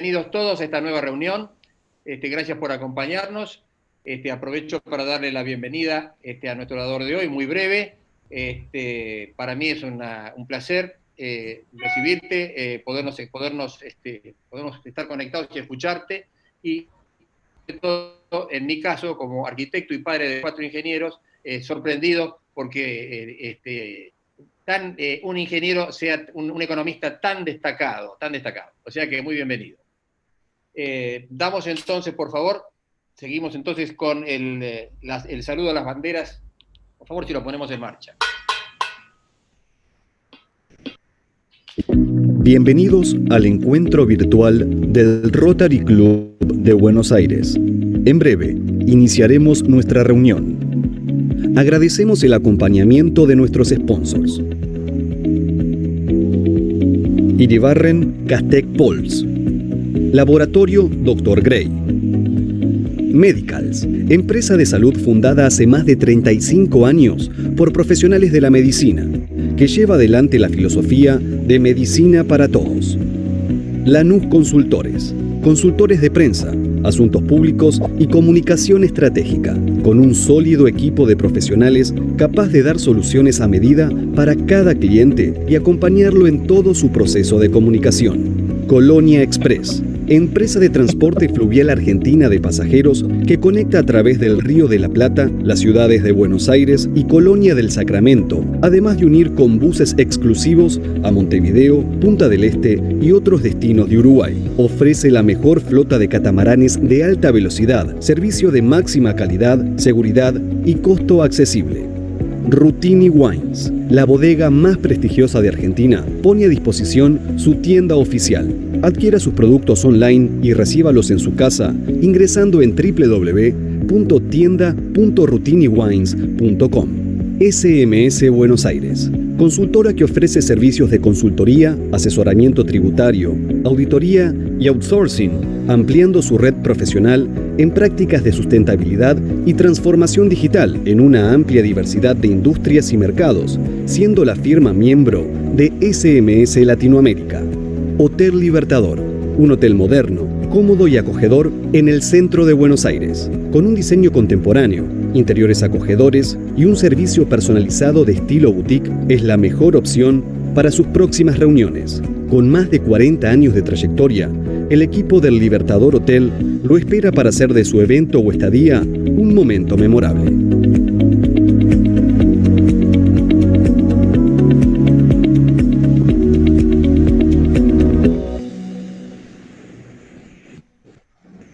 Bienvenidos todos a esta nueva reunión. Gracias por acompañarnos. Aprovecho para darle la bienvenida a nuestro orador de hoy, muy breve. Para mí es un placer recibirte, podernos estar conectados y escucharte. Y sobre todo, en mi caso, como arquitecto y padre de 4 ingenieros, sorprendido porque un ingeniero sea un economista tan destacado. O sea que muy bienvenido. Damos entonces, por favor, seguimos entonces con el saludo a las banderas. Por favor, si lo ponemos en marcha. Bienvenidos al encuentro virtual del Rotary Club de Buenos Aires. En breve, iniciaremos nuestra reunión. Agradecemos el acompañamiento de nuestros sponsors. Iribarren Castec Pols. Laboratorio Dr. Gray. Medicals, empresa de salud fundada hace más de 35 años por profesionales de la medicina, que lleva adelante la filosofía de medicina para todos. Lanús Consultores, consultores de prensa, asuntos públicos y comunicación estratégica, con un sólido equipo de profesionales capaz de dar soluciones a medida para cada cliente y acompañarlo en todo su proceso de comunicación. Colonia Express, empresa de transporte fluvial argentina de pasajeros que conecta a través del Río de la Plata las ciudades de Buenos Aires y Colonia del Sacramento, además de unir con buses exclusivos a Montevideo, Punta del Este y otros destinos de Uruguay. Ofrece la mejor flota de catamaranes de alta velocidad, servicio de máxima calidad, seguridad y costo accesible. Rutini Wines, la bodega más prestigiosa de Argentina, pone a disposición su tienda oficial. Adquiera sus productos online y recíbalos en su casa ingresando en www.tienda.rutiniwines.com. SMS Buenos Aires, consultora que ofrece servicios de consultoría, asesoramiento tributario, auditoría y outsourcing, ampliando su red profesional en prácticas de sustentabilidad y transformación digital en una amplia diversidad de industrias y mercados, siendo la firma miembro de SMS Latinoamérica. Hotel Libertador, un hotel moderno, cómodo y acogedor en el centro de Buenos Aires, con un diseño contemporáneo, interiores acogedores y un servicio personalizado de estilo boutique, es la mejor opción para sus próximas reuniones. Con más de 40 años de trayectoria, el equipo del Libertador Hotel lo espera para hacer de su evento o estadía un momento memorable.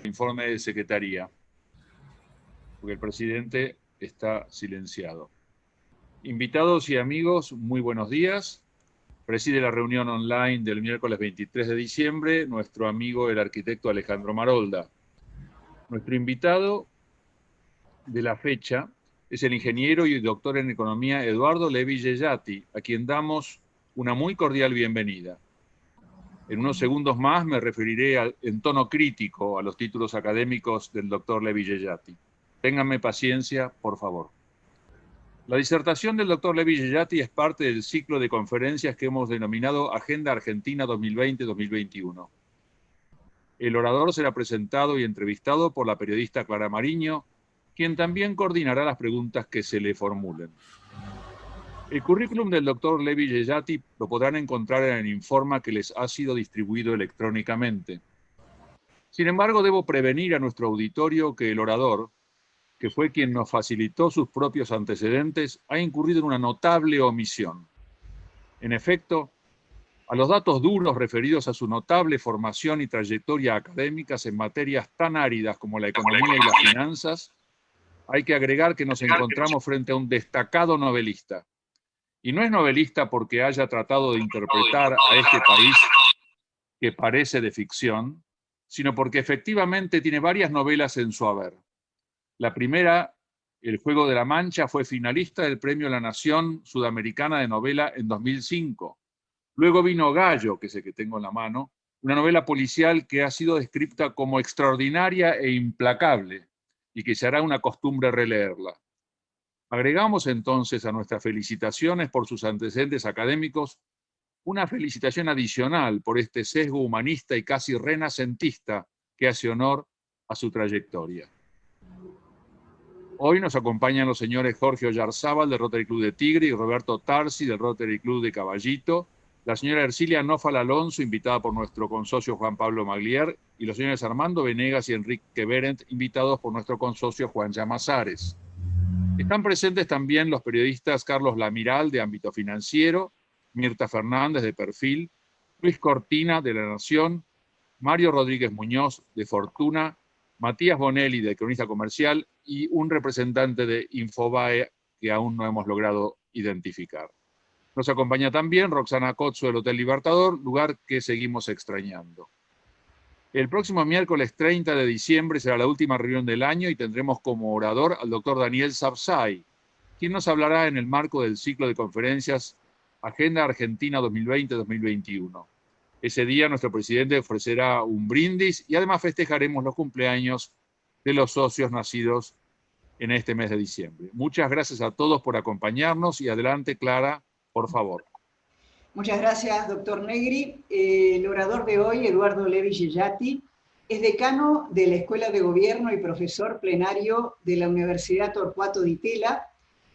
Informe de secretaría, porque el presidente está silenciado. Invitados y amigos, muy buenos días. Preside la reunión online del miércoles 23 de diciembre nuestro amigo el arquitecto Alejandro Marolda. Nuestro invitado de la fecha es el ingeniero y doctor en economía Eduardo Levi Yeyati, a quien damos una muy cordial bienvenida. En unos segundos más me referiré en tono crítico a los títulos académicos del doctor Levi Yeyati. Ténganme paciencia, por favor. La disertación del doctor Levi Yeyati es parte del ciclo de conferencias que hemos denominado Agenda Argentina 2020-2021. El orador será presentado y entrevistado por la periodista Clara Mariño, quien también coordinará las preguntas que se le formulen. El currículum del doctor Levi Yeyati lo podrán encontrar en el informe que les ha sido distribuido electrónicamente. Sin embargo, debo prevenir a nuestro auditorio que el orador, que fue quien nos facilitó sus propios antecedentes, ha incurrido en una notable omisión. En efecto, a los datos duros referidos a su notable formación y trayectoria académicas en materias tan áridas como la economía y las finanzas, hay que agregar que nos encontramos frente a un destacado novelista. Y no es novelista porque haya tratado de interpretar a este país que parece de ficción, sino porque efectivamente tiene varias novelas en su haber. La primera, El Juego de la Mancha, fue finalista del Premio La Nación Sudamericana de Novela en 2005. Luego vino Gallo, que es el que tengo en la mano, una novela policial que ha sido descrita como extraordinaria e implacable y que se hará una costumbre releerla. Agregamos entonces a nuestras felicitaciones por sus antecedentes académicos una felicitación adicional por este sesgo humanista y casi renacentista que hace honor a su trayectoria. Hoy nos acompañan los señores Jorge Oyarzábal del Rotary Club de Tigre y Roberto Tarsi del Rotary Club de Caballito, la señora Ercilia Nófal Alonso, invitada por nuestro consocio Juan Pablo Maglier, y los señores Armando Venegas y Enrique Berendt, invitados por nuestro consocio Juan Llamazares. Están presentes también los periodistas Carlos Lamiral, de Ámbito Financiero, Mirta Fernández, de Perfil, Luis Cortina, de La Nación, Mario Rodríguez Muñoz, de Fortuna, Matías Bonelli, de Cronista Comercial, y un representante de Infobae que aún no hemos logrado identificar. Nos acompaña también Roxana Cotzo del Hotel Libertador, lugar que seguimos extrañando. El próximo miércoles 30 de diciembre será la última reunión del año y tendremos como orador al doctor Daniel Sapsay, quien nos hablará en el marco del ciclo de conferencias Agenda Argentina 2020-2021. Ese día nuestro presidente ofrecerá un brindis y además festejaremos los cumpleaños de los socios nacidos en este mes de diciembre. Muchas gracias a todos por acompañarnos y adelante, Clara, por favor. Muchas gracias, doctor Negri. El orador de hoy, Eduardo Levi Yeyati, es decano de la Escuela de Gobierno y profesor plenario de la Universidad Torcuato Di Tella.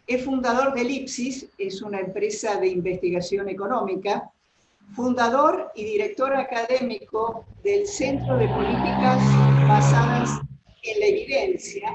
Es fundador de Lipsis, es una empresa de investigación económica, fundador y director académico del Centro de Políticas Basadas en la Evidencia,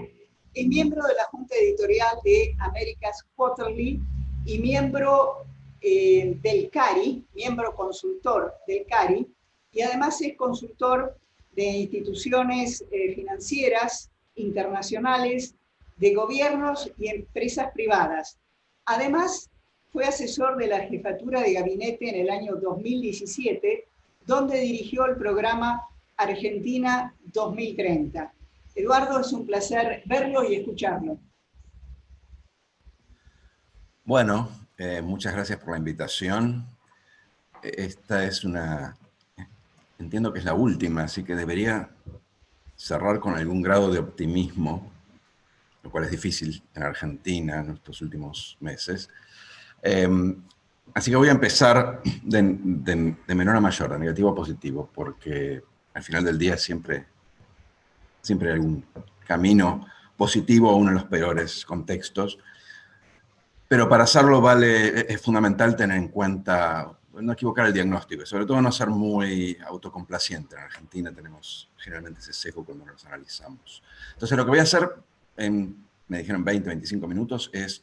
es miembro de la Junta Editorial de America's Quarterly y miembro del CARI, miembro consultor del CARI, y además es consultor de instituciones financieras internacionales, de gobiernos y empresas privadas. Además, fue asesor de la jefatura de gabinete en el año 2017, donde dirigió el programa Argentina 2030. Eduardo, es un placer verlo y escucharlo. Bueno, muchas gracias por la invitación. Esta es entiendo que es la última, así que debería cerrar con algún grado de optimismo, lo cual es difícil en Argentina en estos últimos meses. Así que voy a empezar de menor a mayor, de negativo a positivo, porque al final del día siempre hay algún camino positivo aún en los peores contextos. Pero para hacerlo es fundamental tener en cuenta, no equivocar el diagnóstico, y sobre todo no ser muy autocomplaciente. En Argentina tenemos generalmente ese sesgo cuando nos analizamos. Entonces lo que voy a hacer, me dijeron 20, 25 minutos, es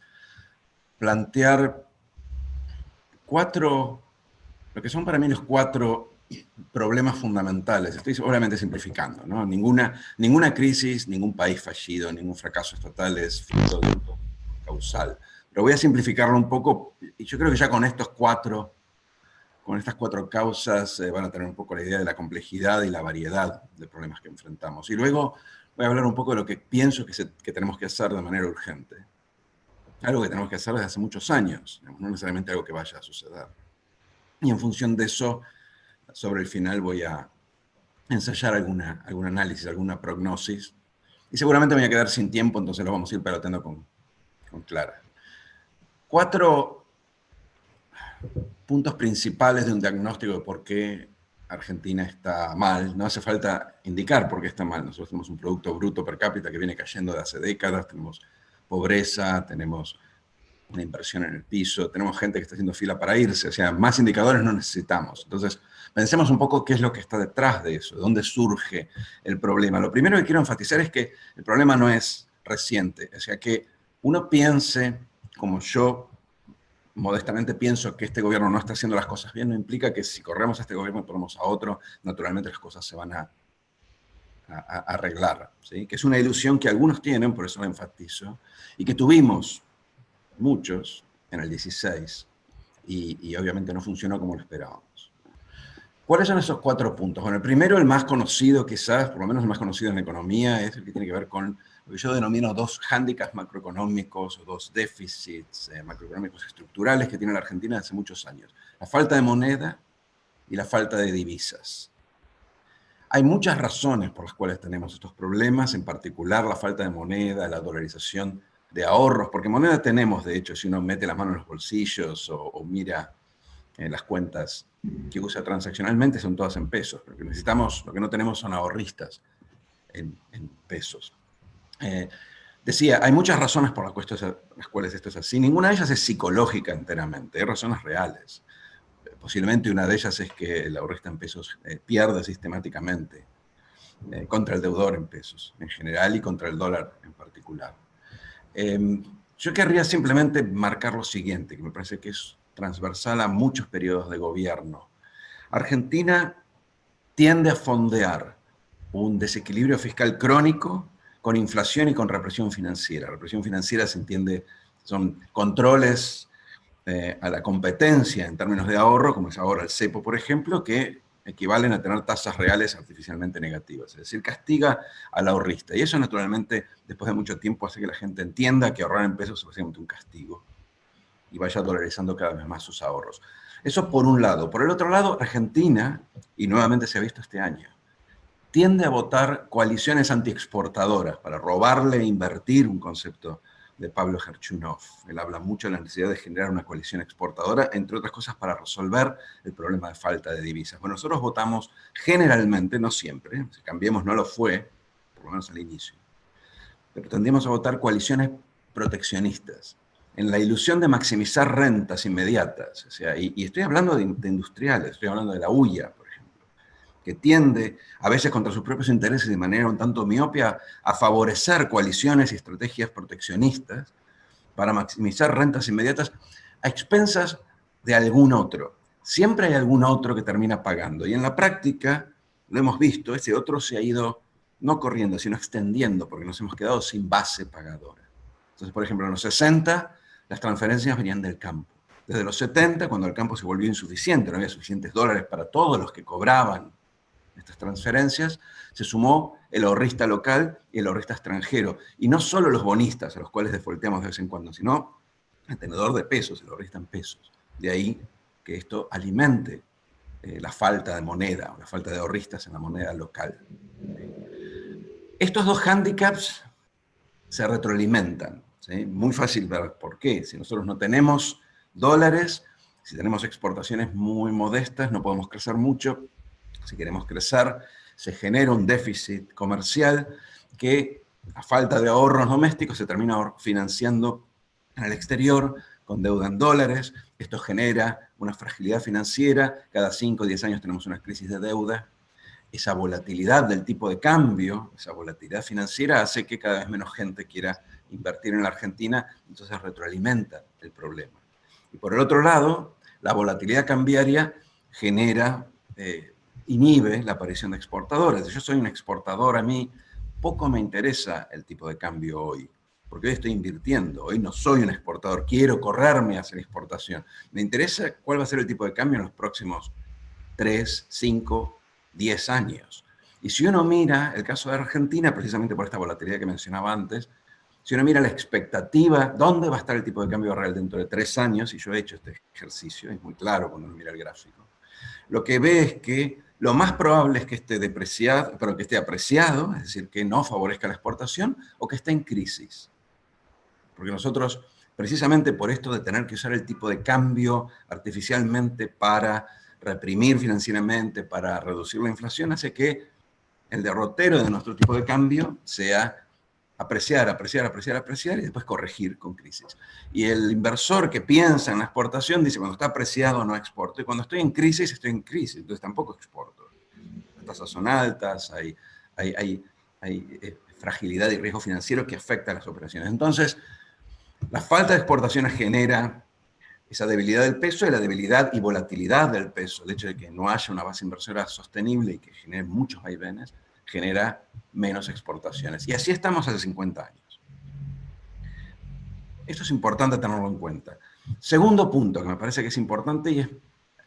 plantear lo que son para mí los 4 problemas fundamentales. Estoy obviamente simplificando, ¿no? Ninguna crisis, ningún país fallido, ningún fracaso estatal es fruto de un causal. Pero voy a simplificarlo un poco, y yo creo que ya con estas 4 causas van a tener un poco la idea de la complejidad y la variedad de problemas que enfrentamos. Y luego voy a hablar un poco de lo que pienso que tenemos que hacer de manera urgente. Algo que tenemos que hacer desde hace muchos años, no necesariamente algo que vaya a suceder. Y en función de eso, sobre el final voy a ensayar algún análisis, alguna prognosis. Y seguramente me voy a quedar sin tiempo, entonces lo vamos a ir peloteando con Clara. 4 puntos principales de un diagnóstico de por qué Argentina está mal. No hace falta indicar por qué está mal. Nosotros tenemos un Producto Bruto Per Cápita que viene cayendo de hace décadas, tenemos pobreza, tenemos una inversión en el piso, tenemos gente que está haciendo fila para irse, o sea, más indicadores no necesitamos. Entonces, pensemos un poco qué es lo que está detrás de eso, de dónde surge el problema. Lo primero que quiero enfatizar es que el problema no es reciente, o sea, que uno piense, como yo modestamente pienso, que este gobierno no está haciendo las cosas bien, no implica que si corremos a este gobierno y ponemos a otro, naturalmente las cosas se van a arreglar, ¿sí? Que es una ilusión que algunos tienen, por eso lo enfatizo, y que tuvimos muchos en el 16, y obviamente no funcionó como lo esperábamos. ¿Cuáles son esos 4 puntos? Bueno, el primero, el más conocido quizás, por lo menos el más conocido en economía, es el que tiene que ver con lo que yo denomino 2 hándicaps macroeconómicos o 2 déficits macroeconómicos estructurales que tiene la Argentina desde hace muchos años. La falta de moneda y la falta de divisas. Hay muchas razones por las cuales tenemos estos problemas, en particular la falta de moneda, la dolarización de ahorros, porque moneda tenemos, de hecho, si uno mete las manos en los bolsillos o mira las cuentas que usa transaccionalmente son todas en pesos. Lo que necesitamos, lo que no tenemos son ahorristas en pesos. Decía, hay muchas razones por las cuales esto es así. Ninguna de ellas es psicológica enteramente, hay razones reales. Posiblemente una de ellas es que el ahorrista en pesos pierde sistemáticamente contra el deudor en pesos en general y contra el dólar en particular. Yo querría simplemente marcar lo siguiente, que me parece que es transversal a muchos periodos de gobierno. Argentina tiende a fondear un desequilibrio fiscal crónico con inflación y con represión financiera. Represión financiera se entiende, son controles a la competencia en términos de ahorro, como es ahora el cepo, por ejemplo, que equivalen a tener tasas reales artificialmente negativas, es decir, castiga al ahorrista. Y eso, naturalmente, después de mucho tiempo, hace que la gente entienda que ahorrar en pesos es básicamente un castigo y vaya dolarizando cada vez más sus ahorros. Eso por un lado. Por el otro lado, Argentina, y nuevamente se ha visto este año, tiende a votar coaliciones antiexportadoras para robarle e invertir, un concepto de Pablo Gerchunov. Él habla mucho de la necesidad de generar una coalición exportadora, entre otras cosas para resolver el problema de falta de divisas. Bueno, nosotros votamos generalmente, no siempre, si Cambiemos no lo fue, por lo menos al inicio, pero tendíamos a votar coaliciones proteccionistas, en la ilusión de maximizar rentas inmediatas. O sea, y estoy hablando de industriales, estoy hablando de la UIA, por ejemplo, que tiende, a veces contra sus propios intereses de manera un tanto miopia, a favorecer coaliciones y estrategias proteccionistas para maximizar rentas inmediatas a expensas de algún otro. Siempre hay algún otro que termina pagando. Y en la práctica, lo hemos visto, ese otro se ha ido no corriendo, sino extendiendo, porque nos hemos quedado sin base pagadora. Entonces, por ejemplo, en los 60, las transferencias venían del campo. Desde los 70, cuando el campo se volvió insuficiente, no había suficientes dólares para todos los que cobraban estas transferencias, se sumó el ahorrista local y el ahorrista extranjero. Y no solo los bonistas, a los cuales defolteamos de vez en cuando, sino el tenedor de pesos, el ahorrista en pesos. De ahí que esto alimente la falta de moneda, o la falta de ahorristas en la moneda local. Estos dos hándicaps se retroalimentan. ¿Sí? Muy fácil ver por qué. Si nosotros no tenemos dólares, si tenemos exportaciones muy modestas, no podemos crecer mucho. Si queremos crecer, se genera un déficit comercial que, a falta de ahorros domésticos, se termina financiando en el exterior con deuda en dólares. Esto genera una fragilidad financiera. Cada 5 o 10 años tenemos una crisis de deuda. Esa volatilidad del tipo de cambio, esa volatilidad financiera hace que cada vez menos gente quiera invertir en la Argentina, entonces retroalimenta el problema. Y por el otro lado, la volatilidad cambiaria genera, inhibe la aparición de exportadores. Yo soy un exportador, a mí poco me interesa el tipo de cambio hoy, porque hoy estoy invirtiendo, hoy no soy un exportador, quiero correrme hacia la exportación. Me interesa cuál va a ser el tipo de cambio en los próximos 3, 5, 10 años. Y si uno mira el caso de Argentina, precisamente por esta volatilidad que mencionaba antes, si uno mira la expectativa, ¿dónde va a estar el tipo de cambio real dentro de 3 años? Y yo he hecho este ejercicio, es muy claro cuando uno mira el gráfico. Lo que ve es que lo más probable es que esté depreciado, pero que esté apreciado, es decir, que no favorezca la exportación, o que esté en crisis. Porque nosotros, precisamente por esto de tener que usar el tipo de cambio artificialmente para reprimir financieramente, para reducir la inflación, hace que el derrotero de nuestro tipo de cambio sea apreciar, apreciar, apreciar, apreciar y después corregir con crisis. Y el inversor que piensa en la exportación dice, cuando está apreciado no exporto, y cuando estoy en crisis, entonces tampoco exporto. Las tasas son altas, hay fragilidad y riesgo financiero que afecta a las operaciones. Entonces, la falta de exportaciones genera esa debilidad del peso y la debilidad y volatilidad del peso. El hecho de que no haya una base inversora sostenible y que genere muchos vaivenes, genera menos exportaciones. Y así estamos hace 50 años. Esto es importante tenerlo en cuenta. Segundo punto que me parece que es importante y es,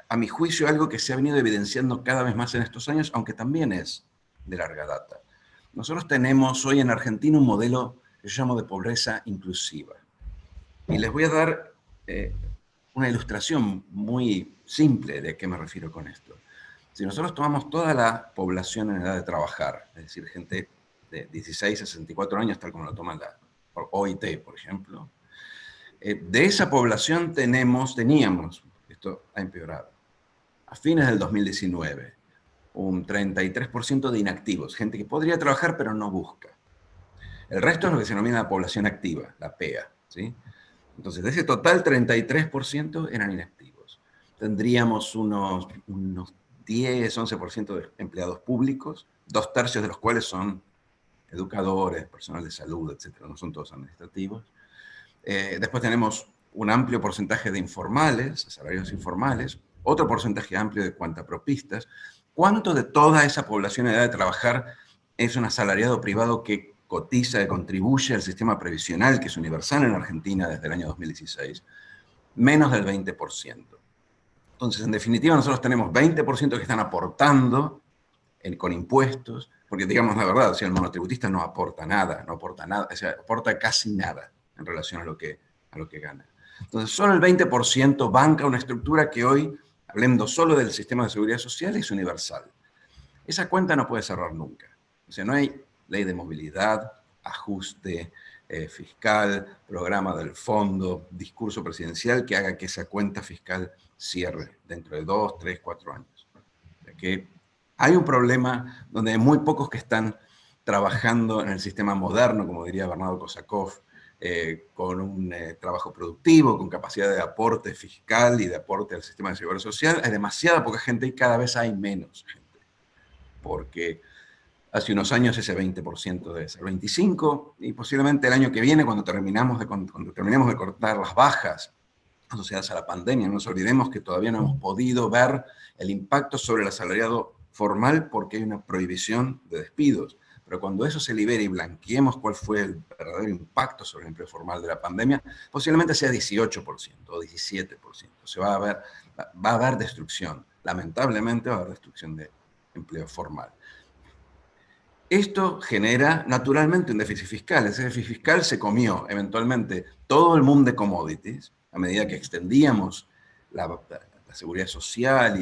a mi juicio, algo que se ha venido evidenciando cada vez más en estos años, aunque también es de larga data. Nosotros tenemos hoy en Argentina un modelo que yo llamo de pobreza inclusiva. Y les voy a dar una ilustración muy simple de a qué me refiero con esto. Si nosotros tomamos toda la población en edad de trabajar, es decir, gente de 16 a 64 años, tal como lo toma la OIT, por ejemplo, de esa población teníamos, Esto ha empeorado. A fines del 2019, un 33% de inactivos, gente que podría trabajar pero no busca. El resto es lo que se denomina la población activa, la PEA, ¿sí? Entonces, de ese total, 33% eran inactivos. Tendríamos unos 10, 11% de empleados públicos, 2/3 de los cuales son educadores, personal de salud, etcétera, no son todos administrativos. Después tenemos un amplio porcentaje de informales, salarios informales, otro porcentaje amplio de cuentapropistas. ¿Cuánto de toda esa población en edad de trabajar es un asalariado privado que cotiza, que contribuye al sistema previsional, que es universal en Argentina desde el año 2016? Menos del 20%. Entonces, en definitiva, nosotros tenemos 20% que están aportando con impuestos, porque digamos la verdad, o sea, el monotributista no aporta nada, o sea, aporta casi nada en relación a lo que gana. Entonces, solo el 20% banca una estructura que hoy, hablando solo del sistema de seguridad social, es universal. Esa cuenta no puede cerrar nunca. O sea, no hay ley de movilidad, ajuste fiscal, programa del fondo, discurso presidencial que haga que esa cuenta fiscal cierre dentro de 2, 3, 4 años. O sea, que hay un problema donde hay muy pocos que están trabajando en el sistema moderno, como diría Bernardo Kosakov, con un trabajo productivo, con capacidad de aporte fiscal y de aporte al sistema de seguridad social. Hay demasiada poca gente y cada vez hay menos gente. Porque hace unos años ese 20% debe ser 25%, y posiblemente el año que viene, cuando terminemos de cortar las bajas asociadas a la pandemia, no nos olvidemos que todavía no hemos podido ver el impacto sobre el asalariado formal porque hay una prohibición de despidos. Pero cuando eso se libere y blanqueemos cuál fue el verdadero impacto sobre el empleo formal de la pandemia, posiblemente sea 18% o 17%. Se va a haber destrucción. Lamentablemente va a haber destrucción de empleo formal. Esto genera naturalmente un déficit fiscal. Ese déficit fiscal se comió eventualmente todo el mundo de commodities a medida que extendíamos la seguridad social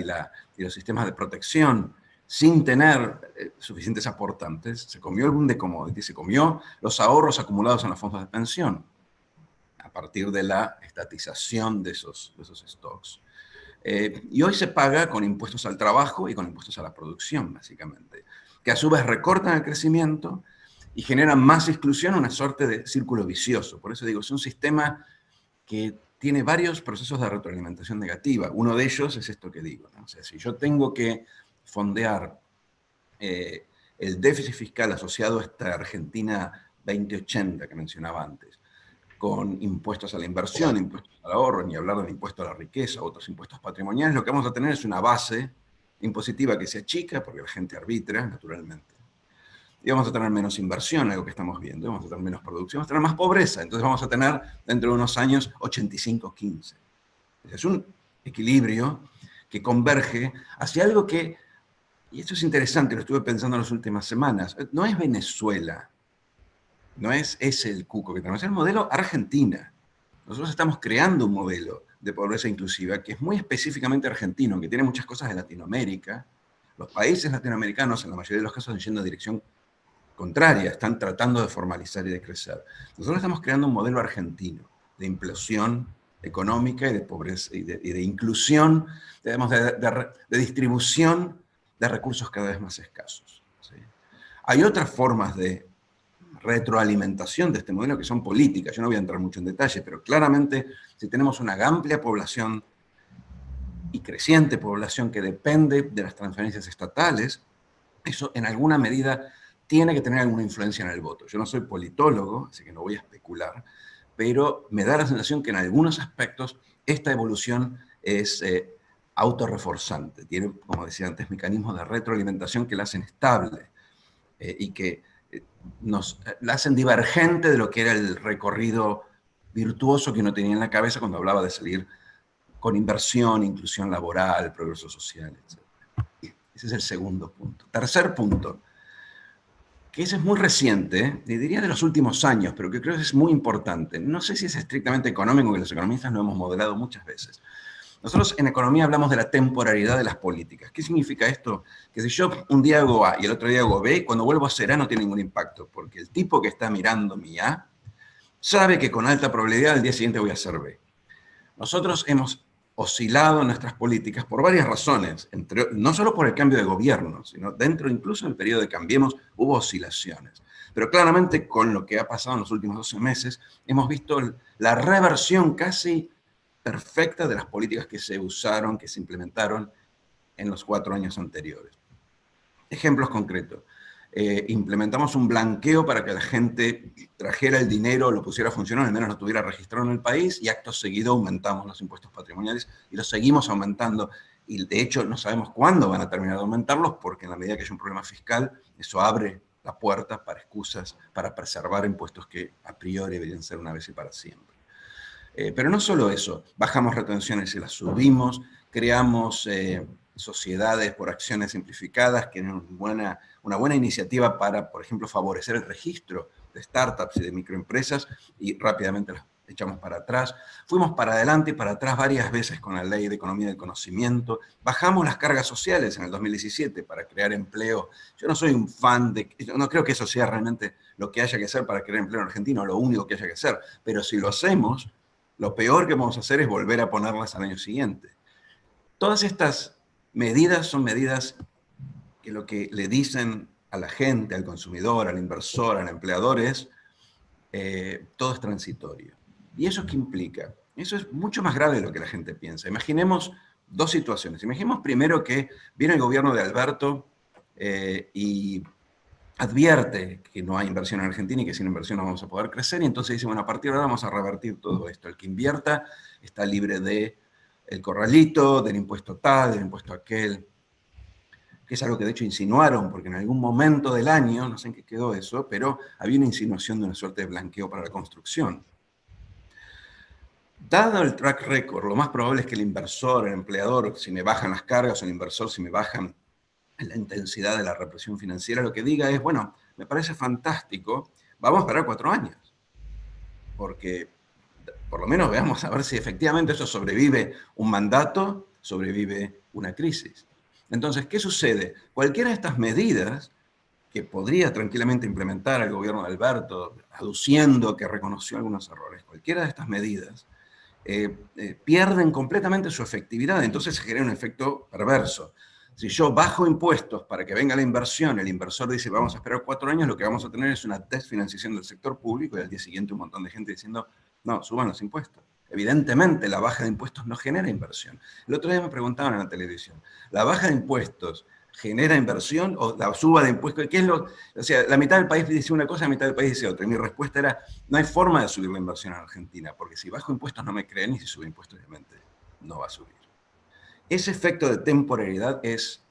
y los sistemas de protección sin tener suficientes aportantes. Se comió el boom de commodities, se comió los ahorros acumulados en los fondos de pensión a partir de la estatización de esos stocks. Y hoy se paga con impuestos al trabajo y con impuestos a la producción, básicamente, que a su vez recortan el crecimiento y generan más exclusión, una suerte de círculo vicioso. Por eso digo, es un sistema que tiene varios procesos de retroalimentación negativa. Uno de ellos es esto que digo, ¿no? O sea, si yo tengo que fondear el déficit fiscal asociado a esta Argentina 2080 que mencionaba antes, con impuestos a la inversión, impuestos al ahorro, ni hablar del impuesto a la riqueza, otros impuestos patrimoniales, lo que vamos a tener es una base impositiva que se achica, porque la gente arbitra, naturalmente. Y vamos a tener menos inversión, algo que estamos viendo, vamos a tener menos producción, vamos a tener más pobreza. Entonces vamos a tener, dentro de unos años, 85-15. Es un equilibrio que converge hacia algo que, y esto es interesante, lo estuve pensando en las últimas semanas, no es Venezuela, no es ese el cuco que tenemos, es el modelo Argentina. Nosotros estamos creando un modelo de pobreza inclusiva que es muy específicamente argentino, que tiene muchas cosas de Latinoamérica. Los países latinoamericanos, en la mayoría de los casos, están yendo en dirección contraria, están tratando de formalizar y de crecer. Nosotros estamos creando un modelo argentino de implosión económica y de pobreza y de inclusión, digamos, de distribución de recursos cada vez más escasos. ¿Sí? Hay otras formas de retroalimentación de este modelo que son políticas. Yo no voy a entrar mucho en detalle, pero claramente si tenemos una amplia población y creciente población que depende de las transferencias estatales, eso en alguna medida tiene que tener alguna influencia en el voto. Yo no soy politólogo, así que no voy a especular, pero me da la sensación que en algunos aspectos esta evolución es autorreforzante. Tiene, como decía antes, mecanismos de retroalimentación que la hacen estable y que la hacen divergente de lo que era el recorrido virtuoso que uno tenía en la cabeza cuando hablaba de salir con inversión, inclusión laboral, progreso social, etc. Ese es el segundo punto. Tercer punto, que ese es muy reciente, diría de los últimos años, pero que creo que es muy importante. No sé si es estrictamente económico, que los economistas lo hemos modelado muchas veces. Nosotros en economía hablamos de la temporalidad de las políticas. ¿Qué significa esto? Que si yo un día hago A y el otro día hago B, cuando vuelvo a hacer A no tiene ningún impacto, porque el tipo que está mirando mi A sabe que con alta probabilidad al día siguiente voy a hacer B. Nosotros hemos oscilado en nuestras políticas por varias razones, no solo por el cambio de gobierno, sino dentro, incluso en el periodo de Cambiemos, hubo oscilaciones. Pero claramente con lo que ha pasado en los últimos 12 meses, hemos visto la reversión casi perfecta de las políticas que se usaron, que se implementaron en los 4 años anteriores. Ejemplos concretos. Implementamos un blanqueo para que la gente trajera el dinero, lo pusiera a funcionar, al menos lo tuviera registrado en el país, y acto seguido aumentamos los impuestos patrimoniales y los seguimos aumentando. Y de hecho no sabemos cuándo van a terminar de aumentarlos, porque en la medida que haya un problema fiscal, eso abre la puerta para excusas, para preservar impuestos que a priori deberían ser una vez y para siempre. Pero no solo eso, bajamos retenciones y las subimos, creamos sociedades por acciones simplificadas, que es una buena iniciativa para, por ejemplo, favorecer el registro de startups y de microempresas, y rápidamente las echamos para atrás. Fuimos para adelante y para atrás varias veces con la Ley de Economía del Conocimiento. Bajamos las cargas sociales en el 2017 para crear empleo. Yo no soy un fan yo no creo que eso sea realmente lo que haya que hacer para crear empleo en Argentina, o lo único que haya que hacer, pero si lo hacemos, lo peor que vamos a hacer es volver a ponerlas al año siguiente. Todas estas medidas son medidas que lo que le dicen a la gente, al consumidor, al inversor, al empleador es todo es transitorio. ¿Y eso qué implica? Eso es mucho más grave de lo que la gente piensa. Imaginemos 2 situaciones. Imaginemos primero que viene el gobierno de Alberto y advierte que no hay inversión en Argentina y que sin inversión no vamos a poder crecer, y entonces dice, bueno, a partir de ahora vamos a revertir todo esto. El que invierta está libre del corralito, del impuesto tal, del impuesto aquel, que es algo que de hecho insinuaron, porque en algún momento del año, no sé en qué quedó eso, pero había una insinuación de una suerte de blanqueo para la construcción. Dado el track record, lo más probable es que el inversor, el empleador, si me bajan las cargas, o el inversor, si me bajan la intensidad de la represión financiera, lo que diga es, bueno, me parece fantástico, vamos a esperar 4 años, porque por lo menos veamos a ver si efectivamente eso sobrevive un mandato, sobrevive una crisis. Entonces, ¿qué sucede? Cualquiera de estas medidas que podría tranquilamente implementar el gobierno de Alberto, aduciendo que reconoció algunos errores, cualquiera de estas medidas pierden completamente su efectividad, entonces se genera un efecto perverso. Si yo bajo impuestos para que venga la inversión, el inversor dice vamos a esperar 4 años, lo que vamos a tener es una desfinanciación del sector público, y al día siguiente un montón de gente diciendo no, suban los impuestos. Evidentemente la baja de impuestos no genera inversión. El otro día me preguntaban en la televisión, ¿la baja de impuestos genera inversión o la suba de impuestos? ¿Qué es lo? O sea, la mitad del país dice una cosa, la mitad del país dice otra. Y mi respuesta era, no hay forma de subir la inversión en Argentina, porque si bajo impuestos no me creen, y si subo impuestos obviamente no va a subir. Ese efecto de temporalidad es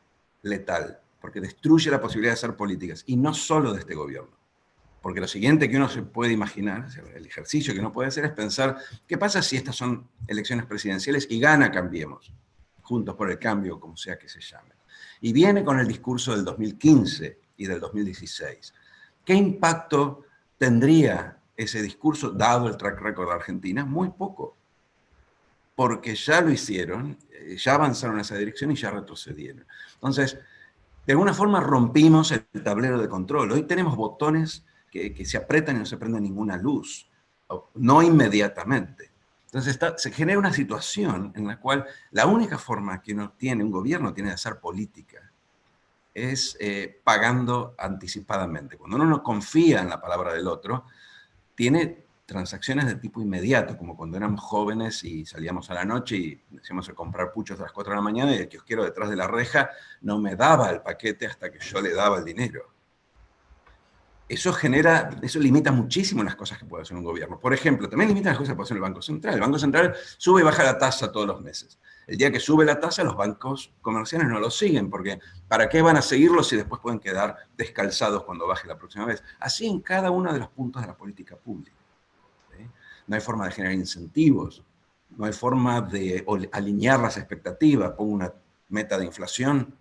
letal, porque destruye la posibilidad de hacer políticas, y no solo de este gobierno. Porque lo siguiente que uno se puede imaginar, el ejercicio que uno puede hacer es pensar, ¿qué pasa si estas son elecciones presidenciales y gana Cambiemos? Juntos por el Cambio, como sea que se llame. Y viene con el discurso del 2015 y del 2016. ¿Qué impacto tendría ese discurso dado el track record de Argentina? Muy poco. Porque ya lo hicieron, ya avanzaron en esa dirección y ya retrocedieron. Entonces, de alguna forma rompimos el tablero de control. Hoy tenemos botones que se apretan y no se prende ninguna luz, no inmediatamente. Entonces se genera una situación en la cual la única forma que un gobierno tiene de hacer política es pagando anticipadamente. Cuando uno no confía en la palabra del otro, tiene transacciones de tipo inmediato, como cuando éramos jóvenes y salíamos a la noche y decíamos a comprar puchos a las 4 de la mañana, y el kiosquero detrás de la reja no me daba el paquete hasta que yo le daba el dinero. Eso limita muchísimo las cosas que puede hacer un gobierno. Por ejemplo, también limita las cosas que puede hacer el Banco Central. El Banco Central sube y baja la tasa todos los meses. El día que sube la tasa, los bancos comerciales no lo siguen, porque ¿para qué van a seguirlo si después pueden quedar descalzados cuando baje la próxima vez? Así en cada uno de los puntos de la política pública. ¿Sí? No hay forma de generar incentivos, no hay forma de alinear las expectativas. Pongo una meta de inflación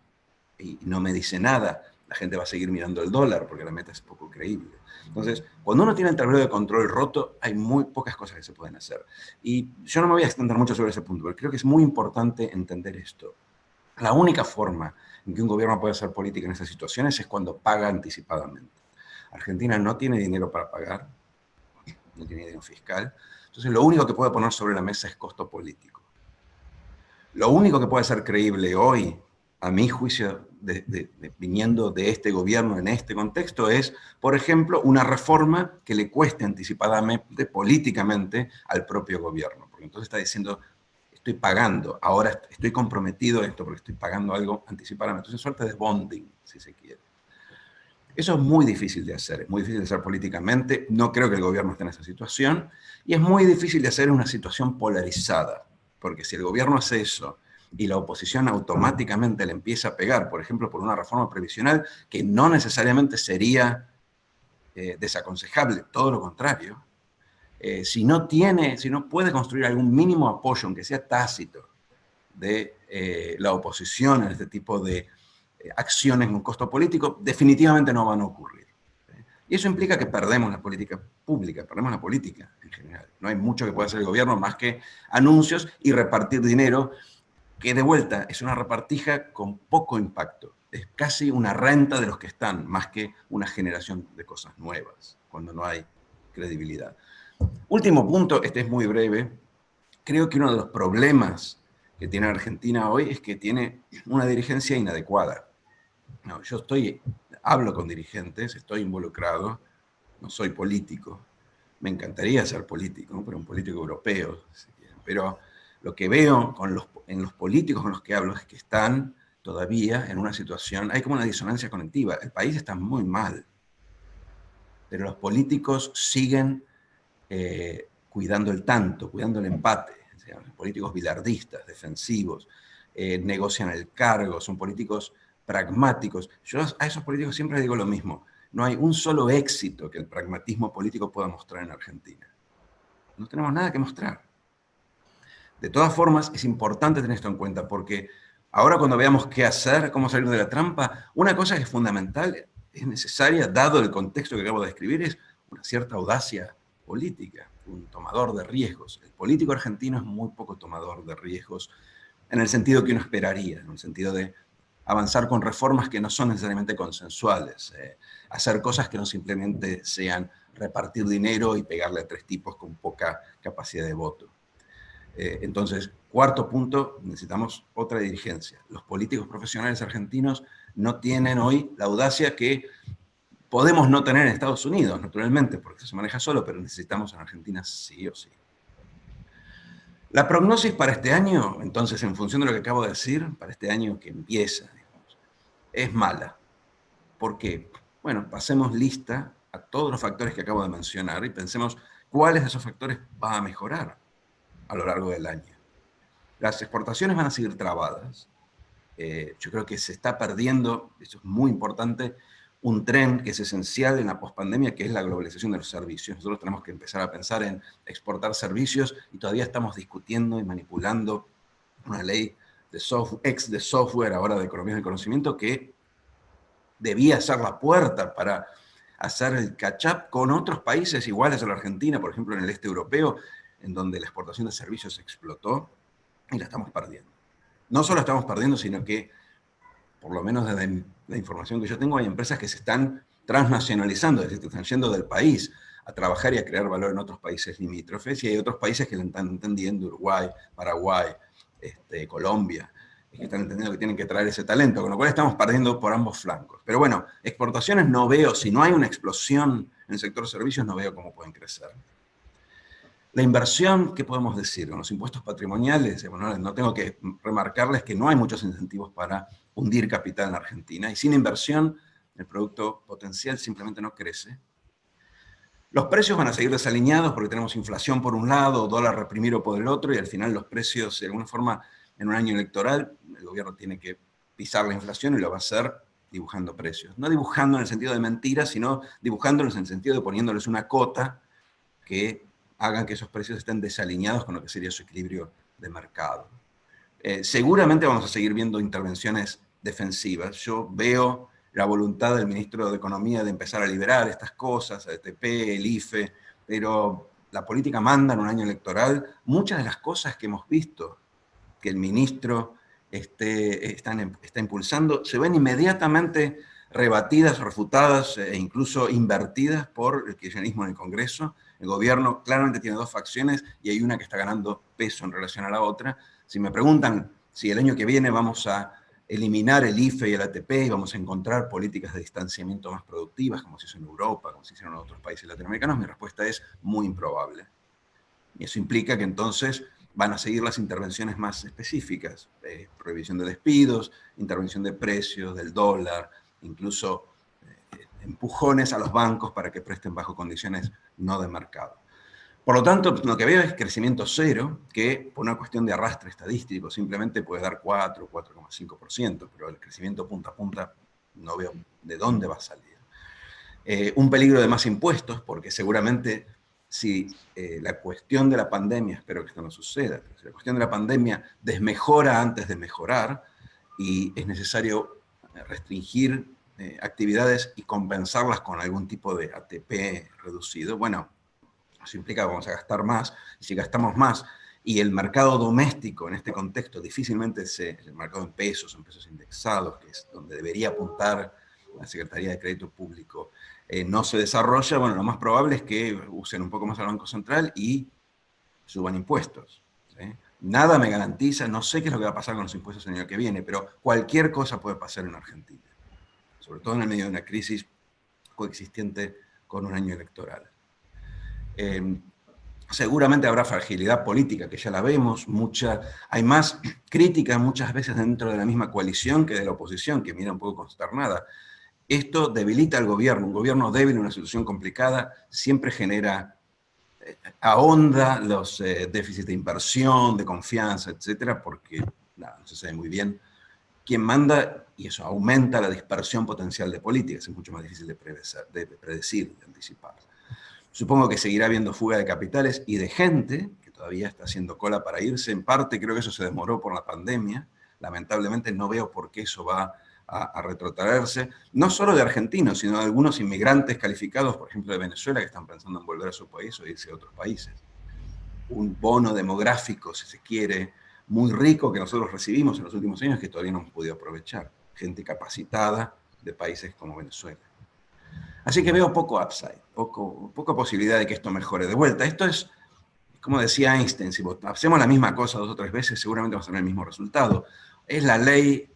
y no me dice nada. La gente va a seguir mirando el dólar porque la meta es poco creíble. Entonces, cuando uno tiene el tablero de control roto, hay muy pocas cosas que se pueden hacer. Y yo no me voy a extender mucho sobre ese punto, pero creo que es muy importante entender esto. La única forma en que un gobierno puede hacer política en esas situaciones es cuando paga anticipadamente. Argentina no tiene dinero para pagar, no tiene dinero fiscal, entonces lo único que puede poner sobre la mesa es costo político. Lo único que puede ser creíble hoy, a mi juicio, viniendo de este gobierno en este contexto, es, por ejemplo, una reforma que le cueste anticipadamente, políticamente, al propio gobierno. Porque entonces está diciendo, estoy pagando, ahora estoy comprometido a esto porque estoy pagando algo anticipadamente. Entonces, suerte de bonding, si se quiere. Eso es muy difícil de hacer, es muy difícil de hacer políticamente. No creo que el gobierno esté en esa situación. Y es muy difícil de hacer en una situación polarizada. Porque si el gobierno hace eso y la oposición automáticamente le empieza a pegar, por ejemplo, por una reforma previsional que no necesariamente sería desaconsejable, todo lo contrario, si no puede construir algún mínimo apoyo, aunque sea tácito, de la oposición a este tipo de acciones con costo político, definitivamente no van a ocurrir. Y eso implica que perdemos la política pública, perdemos la política en general. No hay mucho que pueda hacer el gobierno más que anuncios y repartir dinero, que de vuelta es una repartija con poco impacto. Es casi una renta de los que están, más que una generación de cosas nuevas, cuando no hay credibilidad. Último punto, este es muy breve. Creo que uno de los problemas que tiene Argentina hoy es que tiene una dirigencia inadecuada. No, yo hablo con dirigentes, estoy involucrado, no soy político. Me encantaría ser político, ¿no? Pero un político europeo. Si quieren. Pero lo que veo en los políticos con los que hablo es que están todavía en una situación, hay como una disonancia conectiva. El país está muy mal, pero los políticos siguen cuidando el tanto, cuidando el empate. Los políticos bilardistas, defensivos, negocian el cargo, son políticos pragmáticos. Yo a esos políticos siempre digo lo mismo. No hay un solo éxito que el pragmatismo político pueda mostrar en Argentina. No tenemos nada que mostrar. De todas formas, es importante tener esto en cuenta, porque ahora cuando veamos qué hacer, cómo salir de la trampa, una cosa que es fundamental, es necesaria, dado el contexto que acabo de describir, es una cierta audacia política, un tomador de riesgos. El político argentino es muy poco tomador de riesgos, en el sentido que uno esperaría, en el sentido de avanzar con reformas que no son necesariamente consensuales, hacer cosas que no simplemente sean repartir dinero y pegarle a tres tipos con poca capacidad de voto. Entonces, cuarto punto, necesitamos otra dirigencia. Los políticos profesionales argentinos no tienen hoy la audacia que podemos no tener en Estados Unidos, naturalmente, porque se maneja solo, pero necesitamos en Argentina sí o sí. La prognosis para este año, entonces, en función de lo que acabo de decir, para este año que empieza, digamos, es mala. ¿Por qué? Bueno, pasemos lista a todos los factores que acabo de mencionar y pensemos cuáles de esos factores van a mejorar a lo largo del año. Las exportaciones van a seguir trabadas. Yo creo que se está perdiendo, eso es muy importante, un tren que es esencial en la pospandemia, que es la globalización de los servicios. Nosotros tenemos que empezar a pensar en exportar servicios y todavía estamos discutiendo y manipulando una ley de software, ahora de economía del conocimiento, que debía ser la puerta para hacer el catch-up con otros países iguales a la Argentina, por ejemplo en el este europeo, en donde la exportación de servicios explotó y la estamos perdiendo. No solo estamos perdiendo, sino que, por lo menos desde la información que yo tengo, hay empresas que se están transnacionalizando, es decir, que están yendo del país a trabajar y a crear valor en otros países limítrofes, y hay otros países que lo están entendiendo, Uruguay, Paraguay, Colombia, que están entendiendo que tienen que traer ese talento, con lo cual estamos perdiendo por ambos flancos. Pero bueno, exportaciones no veo, si no hay una explosión en el sector de servicios, no veo cómo pueden crecer. La inversión, ¿qué podemos decir? Con los impuestos patrimoniales, bueno, no tengo que remarcarles que no hay muchos incentivos para hundir capital en Argentina, y sin inversión el producto potencial simplemente no crece. Los precios van a seguir desalineados porque tenemos inflación por un lado, dólar reprimido por el otro, y al final los precios, de alguna forma, en un año electoral, el gobierno tiene que pisar la inflación y lo va a hacer dibujando precios. No dibujando en el sentido de mentiras, sino dibujándolos en el sentido de poniéndoles una cota que hagan que esos precios estén desalineados con lo que sería su equilibrio de mercado. Seguramente vamos a seguir viendo intervenciones defensivas. Yo veo la voluntad del ministro de Economía de empezar a liberar estas cosas, ATP, el IFE, pero la política manda en un año electoral. Muchas de las cosas que hemos visto que el ministro está impulsando se ven inmediatamente rebatidas, refutadas e incluso invertidas por el kirchnerismo en el Congreso. El gobierno claramente tiene dos facciones y hay una que está ganando peso en relación a la otra. Si me preguntan si el año que viene vamos a eliminar el IFE y el ATP y vamos a encontrar políticas de distanciamiento más productivas, como se hizo en Europa, como se hicieron en otros países latinoamericanos, mi respuesta es muy improbable. Y eso implica que entonces van a seguir las intervenciones más específicas, prohibición de despidos, intervención de precios, del dólar, incluso empujones a los bancos para que presten bajo condiciones no de mercado. Por lo tanto, lo que veo es crecimiento cero, que por una cuestión de arrastre estadístico simplemente puede dar 4, 4,5%, pero el crecimiento punta a punta no veo de dónde va a salir. Un peligro de más impuestos, porque seguramente si la cuestión de la pandemia, espero que esto no suceda, pero si la cuestión de la pandemia desmejora antes de mejorar y es necesario restringir actividades y compensarlas con algún tipo de ATP reducido, bueno, eso implica que vamos a gastar más, y si gastamos más, y el mercado doméstico en este contexto difícilmente el mercado en pesos indexados, que es donde debería apuntar la Secretaría de Crédito Público, no se desarrolla, bueno, lo más probable es que usen un poco más al Banco Central y suban impuestos, ¿sí? Nada me garantiza, no sé qué es lo que va a pasar con los impuestos el año que viene, pero cualquier cosa puede pasar en Argentina, sobre todo en el medio de una crisis coexistente con un año electoral. Seguramente habrá fragilidad política, que ya la vemos, hay más crítica muchas veces dentro de la misma coalición que de la oposición, que mira un poco consternada. Esto debilita al gobierno, un gobierno débil en una situación complicada siempre genera, ahonda los déficits de inversión, de confianza, etcétera, porque no se sabe muy bien quién manda y eso aumenta la dispersión potencial de políticas, es mucho más difícil de predecir, de anticipar. Supongo que seguirá habiendo fuga de capitales y de gente, que todavía está haciendo cola para irse. En parte creo que eso se demoró por la pandemia. Lamentablemente no veo por qué eso va a retrotraerse. No solo de argentinos, sino de algunos inmigrantes calificados, por ejemplo de Venezuela, que están pensando en volver a su país o irse a otros países. Un bono demográfico, si se quiere, muy rico que nosotros recibimos en los últimos años que todavía no hemos podido aprovechar. Gente capacitada de países como Venezuela. Así que veo poco upside, poca posibilidad de que esto mejore de vuelta. Esto es, como decía Einstein, si hacemos la misma cosa 2 o 3 veces, seguramente vamos a tener el mismo resultado. Es la ley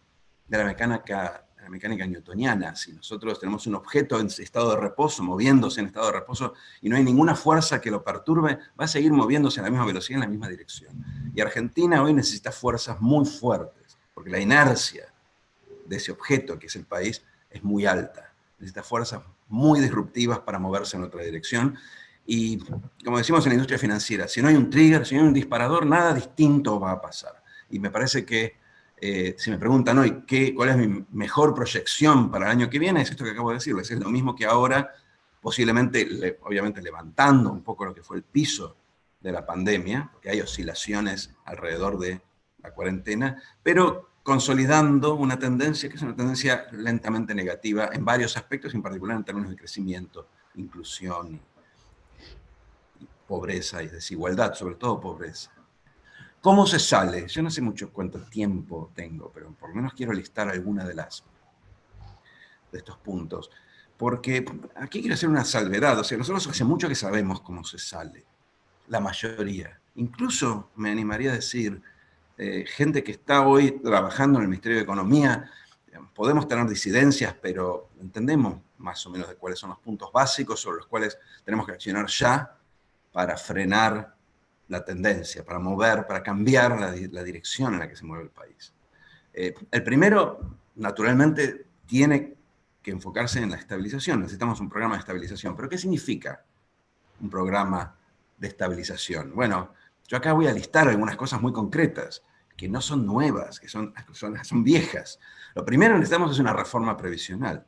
de la mecánica newtoniana. Si nosotros tenemos un objeto en estado de reposo, moviéndose en estado de reposo, y no hay ninguna fuerza que lo perturbe, va a seguir moviéndose a la misma velocidad, en la misma dirección. Y Argentina hoy necesita fuerzas muy fuertes, porque la inercia de ese objeto, que es el país, es muy alta. Necesita fuerzas muy disruptivas para moverse en otra dirección. Y como decimos en la industria financiera, si no hay un trigger, si no hay un disparador, nada distinto va a pasar. Y me parece que, si me preguntan hoy cuál es mi mejor proyección para el año que viene, es esto que acabo de decirles. Es lo mismo que ahora, posiblemente, obviamente levantando un poco lo que fue el piso de la pandemia, porque hay oscilaciones alrededor de la cuarentena, pero consolidando una tendencia que es una tendencia lentamente negativa en varios aspectos, en particular en términos de crecimiento, inclusión, y pobreza y desigualdad, sobre todo pobreza. ¿Cómo se sale? Yo no sé mucho cuánto tiempo tengo, pero por lo menos quiero listar alguna de estos puntos, porque aquí quiero hacer una salvedad. O sea, nosotros hace mucho que sabemos cómo se sale, la mayoría. Incluso me animaría a decir, gente que está hoy trabajando en el Ministerio de Economía, podemos tener disidencias, pero entendemos más o menos de cuáles son los puntos básicos sobre los cuales tenemos que accionar ya para frenar la tendencia, para mover, para cambiar la dirección en la que se mueve el país. El primero, naturalmente, tiene que enfocarse en la estabilización. Necesitamos un programa de estabilización. ¿Pero qué significa un programa de estabilización? Bueno, yo acá voy a listar algunas cosas muy concretas, que no son nuevas, que son viejas. Lo primero que necesitamos es una reforma previsional.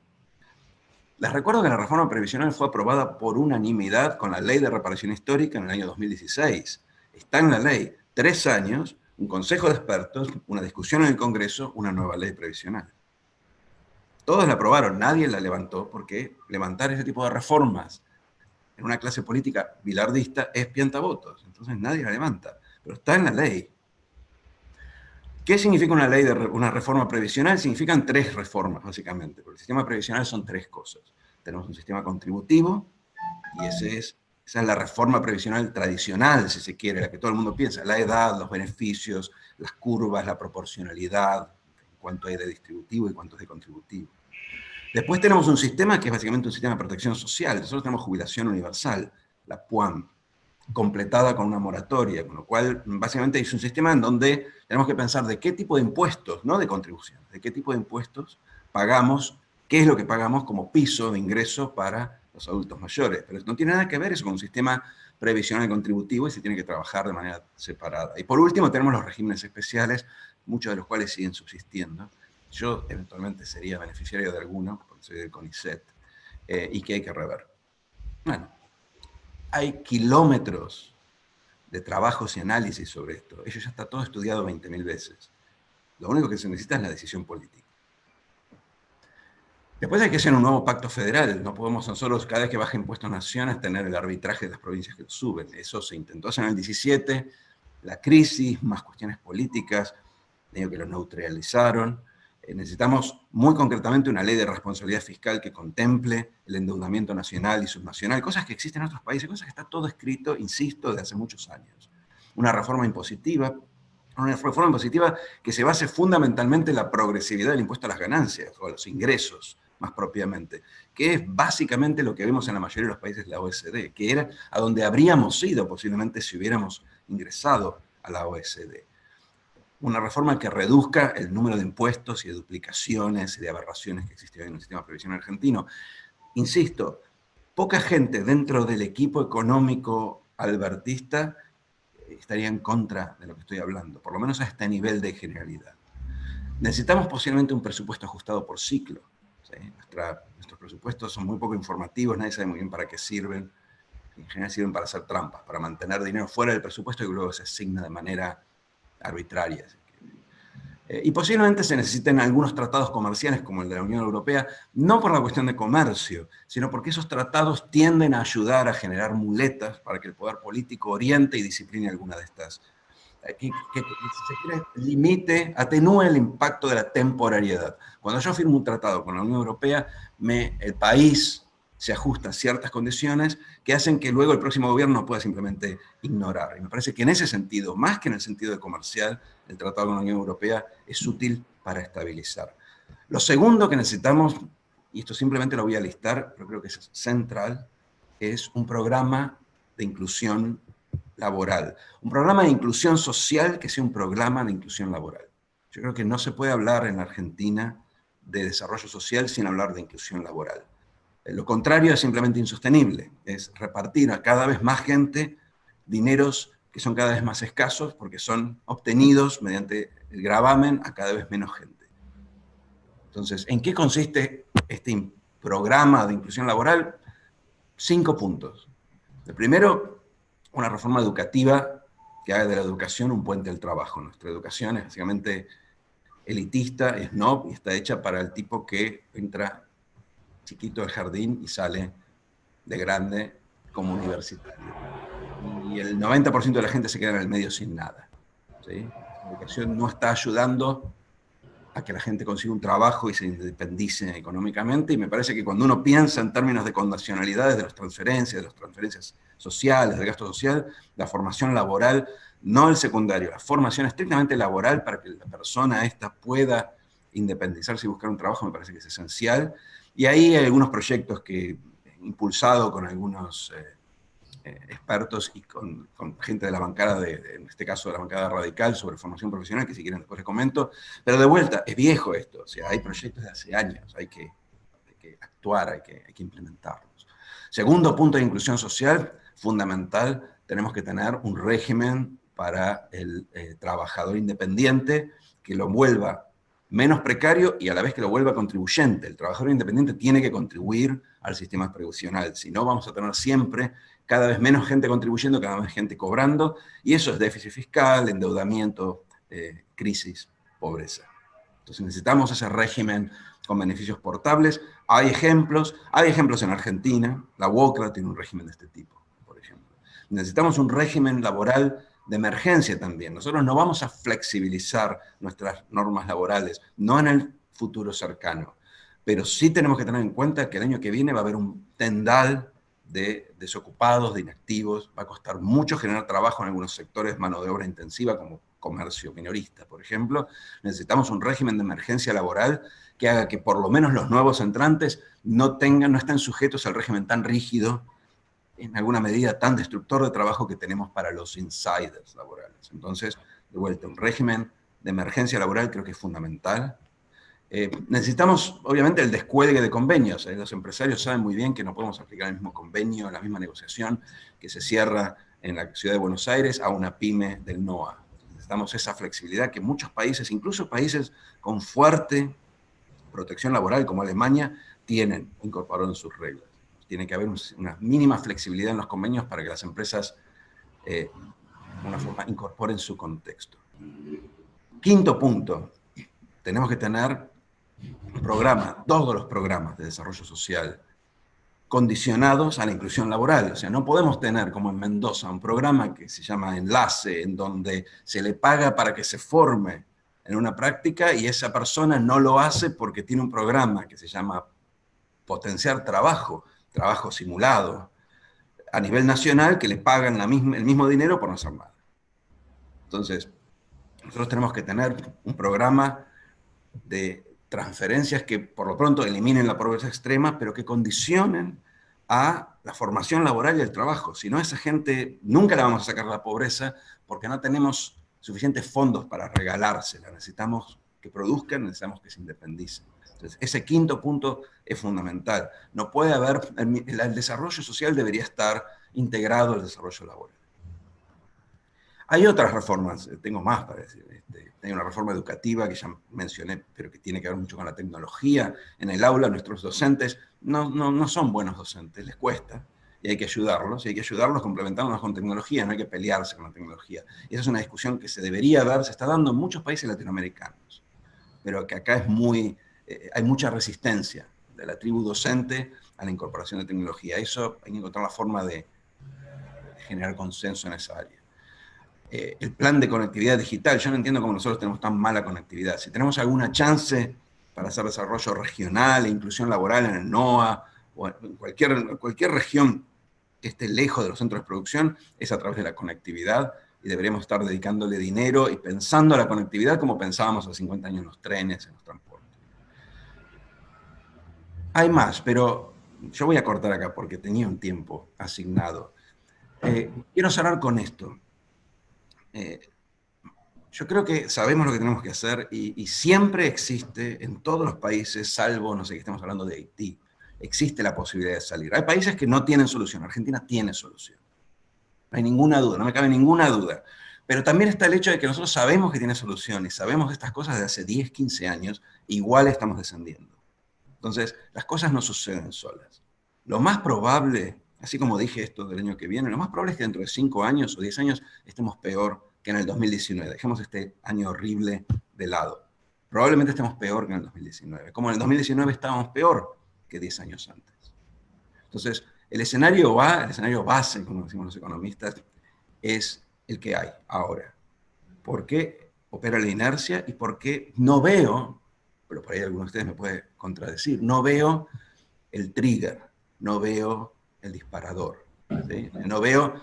Les recuerdo que la reforma previsional fue aprobada por unanimidad con la Ley de Reparación Histórica en el año 2016. Está en la ley, 3 años, un consejo de expertos, una discusión en el Congreso, una nueva ley previsional. Todos la aprobaron, nadie la levantó, porque levantar ese tipo de reformas en una clase política bilardista es piantavotos, entonces nadie la levanta, pero está en la ley. ¿Qué significa una reforma previsional? Significan 3 reformas, básicamente, porque el sistema previsional son 3 cosas. Tenemos un sistema contributivo, y ese es Esa es la reforma previsional tradicional, si se quiere, la que todo el mundo piensa. La edad, los beneficios, las curvas, la proporcionalidad, cuánto hay de distributivo y cuánto es de contributivo. Después tenemos un sistema que es básicamente un sistema de protección social. Nosotros tenemos jubilación universal, la PUAM, completada con una moratoria, con lo cual básicamente es un sistema en donde tenemos que pensar de qué tipo de impuestos, no de contribuciones, de qué tipo de impuestos pagamos, qué es lo que pagamos como piso de ingreso para los adultos mayores. Pero no tiene nada que ver eso con un sistema previsional contributivo y se tiene que trabajar de manera separada. Y por último tenemos los regímenes especiales, muchos de los cuales siguen subsistiendo. Yo eventualmente sería beneficiario de alguno, porque soy del CONICET, y que hay que rever. Bueno, hay kilómetros de trabajos y análisis sobre esto. Eso ya está todo estudiado 20.000 veces. Lo único que se necesita es la decisión política. Después hay que hacer un nuevo pacto federal. No podemos nosotros, cada vez que baja impuestos naciones, tener el arbitraje de las provincias que lo suben. Eso se intentó hacer en el 17, la crisis, más cuestiones políticas, medio que lo neutralizaron. Necesitamos muy concretamente una ley de responsabilidad fiscal que contemple el endeudamiento nacional y subnacional, cosas que existen en otros países, cosas que está todo escrito, insisto, desde hace muchos años. Una reforma impositiva que se base fundamentalmente en la progresividad del impuesto a las ganancias, o a los ingresos, más propiamente, que es básicamente lo que vemos en la mayoría de los países de la OECD, que era a donde habríamos ido posiblemente si hubiéramos ingresado a la OECD. Una reforma que reduzca el número de impuestos y de duplicaciones y de aberraciones que existían en el sistema previsional argentino. Insisto, poca gente dentro del equipo económico albertista estaría en contra de lo que estoy hablando, por lo menos a este nivel de generalidad. Necesitamos posiblemente un presupuesto ajustado por ciclo. ¿Sí? Nuestros presupuestos son muy poco informativos, nadie sabe muy bien para qué sirven. En general sirven para hacer trampas, para mantener dinero fuera del presupuesto y luego se asigna de manera arbitraria. Y posiblemente se necesiten algunos tratados comerciales como el de la Unión Europea, no por la cuestión de comercio, sino porque esos tratados tienden a ayudar a generar muletas para que el poder político oriente y discipline alguna de estas, que si se quiere, limite, atenúe el impacto de la temporariedad. Cuando yo firmo un tratado con la Unión Europea, el país se ajusta a ciertas condiciones que hacen que luego el próximo gobierno pueda simplemente ignorar. Y me parece que en ese sentido, más que en el sentido de comercial, el tratado con la Unión Europea es útil para estabilizar. Lo segundo que necesitamos, y esto simplemente lo voy a listar, pero creo que es central, es un programa de inclusión laboral. Un programa de inclusión social que sea un programa de inclusión laboral. Yo creo que no se puede hablar en Argentina de desarrollo social sin hablar de inclusión laboral. Lo contrario es simplemente insostenible, es repartir a cada vez más gente dineros que son cada vez más escasos porque son obtenidos mediante el gravamen a cada vez menos gente. Entonces, ¿en qué consiste este programa de inclusión laboral? 5 puntos. El primero, una reforma educativa que haga de la educación un puente al trabajo. Nuestra educación es básicamente elitista, es snob y está hecha para el tipo que entra chiquito del jardín y sale de grande como universitario. Y el 90% de la gente se queda en el medio sin nada. ¿Sí? La educación no está ayudando a que la gente consiga un trabajo y se independice económicamente, y me parece que cuando uno piensa en términos de condicionalidades de las transferencias sociales, del gasto social, la formación laboral, no el secundario, la formación estrictamente laboral para que la persona esta pueda independizarse y buscar un trabajo, me parece que es esencial. Y ahí hay algunos proyectos que he impulsado con algunos expertos y con gente de la bancada, en este caso de la bancada radical, sobre formación profesional, que si quieren después les comento. Pero de vuelta, es viejo esto, o sea, hay proyectos de hace años, hay que actuar, hay que implementarlos. Segundo punto de inclusión social, fundamental, tenemos que tener un régimen para el trabajador independiente que lo vuelva menos precario y a la vez que lo vuelva contribuyente. El trabajador independiente tiene que contribuir al sistema previsional, si no vamos a tener siempre cada vez menos gente contribuyendo, cada vez más gente cobrando, y eso es déficit fiscal, endeudamiento, crisis, pobreza. Entonces necesitamos ese régimen con beneficios portables. Hay ejemplos en Argentina, la UOCRA tiene un régimen de este tipo, por ejemplo. Necesitamos un régimen laboral de emergencia también. Nosotros no vamos a flexibilizar nuestras normas laborales, no en el futuro cercano, pero sí tenemos que tener en cuenta que el año que viene va a haber un tendal de desocupados, de inactivos. Va a costar mucho generar trabajo en algunos sectores, mano de obra intensiva, como comercio minorista, por ejemplo. Necesitamos un régimen de emergencia laboral que haga que por lo menos los nuevos entrantes no estén sujetos al régimen tan rígido, en alguna medida tan destructor de trabajo que tenemos para los insiders laborales. Entonces, de vuelta, un régimen de emergencia laboral creo que es fundamental. Necesitamos, obviamente, el descuelgue de convenios. Los empresarios saben muy bien que no podemos aplicar el mismo convenio, la misma negociación que se cierra en la ciudad de Buenos Aires a una pyme del NOA. Necesitamos esa flexibilidad que muchos países, incluso países con fuerte protección laboral como Alemania, tienen incorporado en sus reglas. Tiene que haber una mínima flexibilidad en los convenios para que las empresas, de una forma, incorporen su contexto. Quinto punto, tenemos que tener un programa, todos los programas de desarrollo social, condicionados a la inclusión laboral. O sea, no podemos tener, como en Mendoza, un programa que se llama Enlace, en donde se le paga para que se forme en una práctica y esa persona no lo hace porque tiene un programa que se llama Potenciar Trabajo, trabajo simulado, a nivel nacional, que le pagan el mismo dinero por no hacer nada. Entonces, nosotros tenemos que tener un programa de transferencias que por lo pronto eliminen la pobreza extrema, pero que condicionen a la formación laboral y el trabajo. Si no, a esa gente nunca la vamos a sacar de la pobreza porque no tenemos suficientes fondos para regalársela. Necesitamos que produzcan, necesitamos que se independicen. Entonces, ese quinto punto es fundamental. No puede haber, el desarrollo social debería estar integrado al desarrollo laboral. Hay otras reformas, tengo más para decir. Hay una reforma educativa que ya mencioné, pero que tiene que ver mucho con la tecnología. En el aula nuestros docentes no son buenos docentes, les cuesta, y hay que ayudarlos complementándolos con tecnología, no hay que pelearse con la tecnología. Y esa es una discusión que se debería dar, se está dando en muchos países latinoamericanos, pero que acá hay mucha resistencia de la tribu docente a la incorporación de tecnología. Eso hay que encontrar la forma de generar consenso en esa área. El plan de conectividad digital, yo no entiendo cómo nosotros tenemos tan mala conectividad. Si tenemos alguna chance para hacer desarrollo regional e inclusión laboral en el NOA o en cualquier región que esté lejos de los centros de producción, es a través de la conectividad, y deberíamos estar dedicándole dinero y pensando a la conectividad como pensábamos hace 50 años en los trenes, en los transportes. Hay más, pero yo voy a cortar acá porque tenía un tiempo asignado. Quiero cerrar con esto. Yo creo que sabemos lo que tenemos que hacer y siempre existe en todos los países, salvo, no sé, que estemos hablando de Haití, existe la posibilidad de salir. Hay países que no tienen solución. Argentina tiene solución. No hay ninguna duda, no me cabe ninguna duda. Pero también está el hecho de que nosotros sabemos que tiene solución y sabemos de estas cosas desde hace 10, 15 años, igual estamos descendiendo. Entonces, las cosas no suceden solas. Lo más probable, así como dije esto del año que viene, lo más probable es que dentro de 5 años o 10 años estemos peor que en el 2019. Dejemos este año horrible de lado. Probablemente estemos peor que en el 2019. Como en el 2019 estábamos peor que 10 años antes. Entonces, el escenario base, como decimos los economistas, es el que hay ahora. ¿Por qué opera la inercia? Y por qué no veo, pero por ahí alguno de ustedes me puede contradecir, no veo el trigger, no veo el disparador, ¿sí? No veo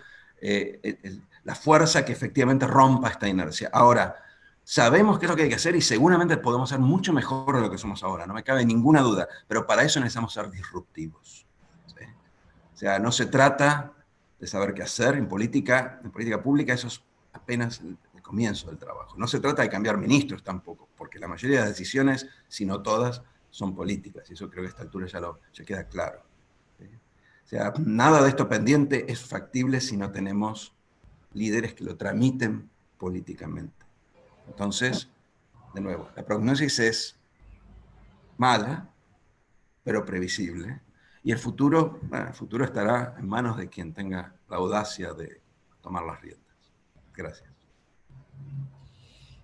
la fuerza que efectivamente rompa esta inercia. Ahora, sabemos qué es lo que hay que hacer y seguramente podemos ser mucho mejor de lo que somos ahora, no me cabe ninguna duda, pero para eso necesitamos ser disruptivos, ¿sí? O sea, no se trata de saber qué hacer en política pública, eso es apenas el comienzo del trabajo. No se trata de cambiar ministros tampoco, porque la mayoría de las decisiones, si no todas, son políticas, y eso creo que a esta altura ya queda claro. ¿Sí? O sea, nada de esto pendiente es factible si no tenemos líderes que lo tramiten políticamente. Entonces, de nuevo, la prognosis es mala, pero previsible, y el futuro estará en manos de quien tenga la audacia de tomar las riendas. Gracias.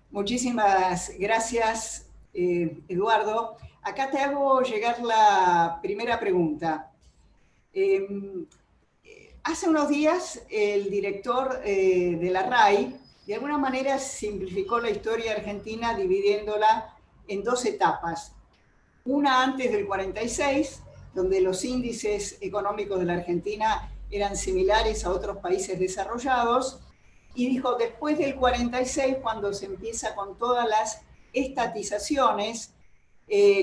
Muchísimas gracias, Eduardo. Acá te hago llegar la primera pregunta. Hace unos días el director de la RAI de alguna manera simplificó la historia argentina dividiéndola en 2 etapas. Una antes del 46 donde los índices económicos de la Argentina eran similares a otros países desarrollados, y dijo, después del 46, cuando se empieza con todas las estatizaciones,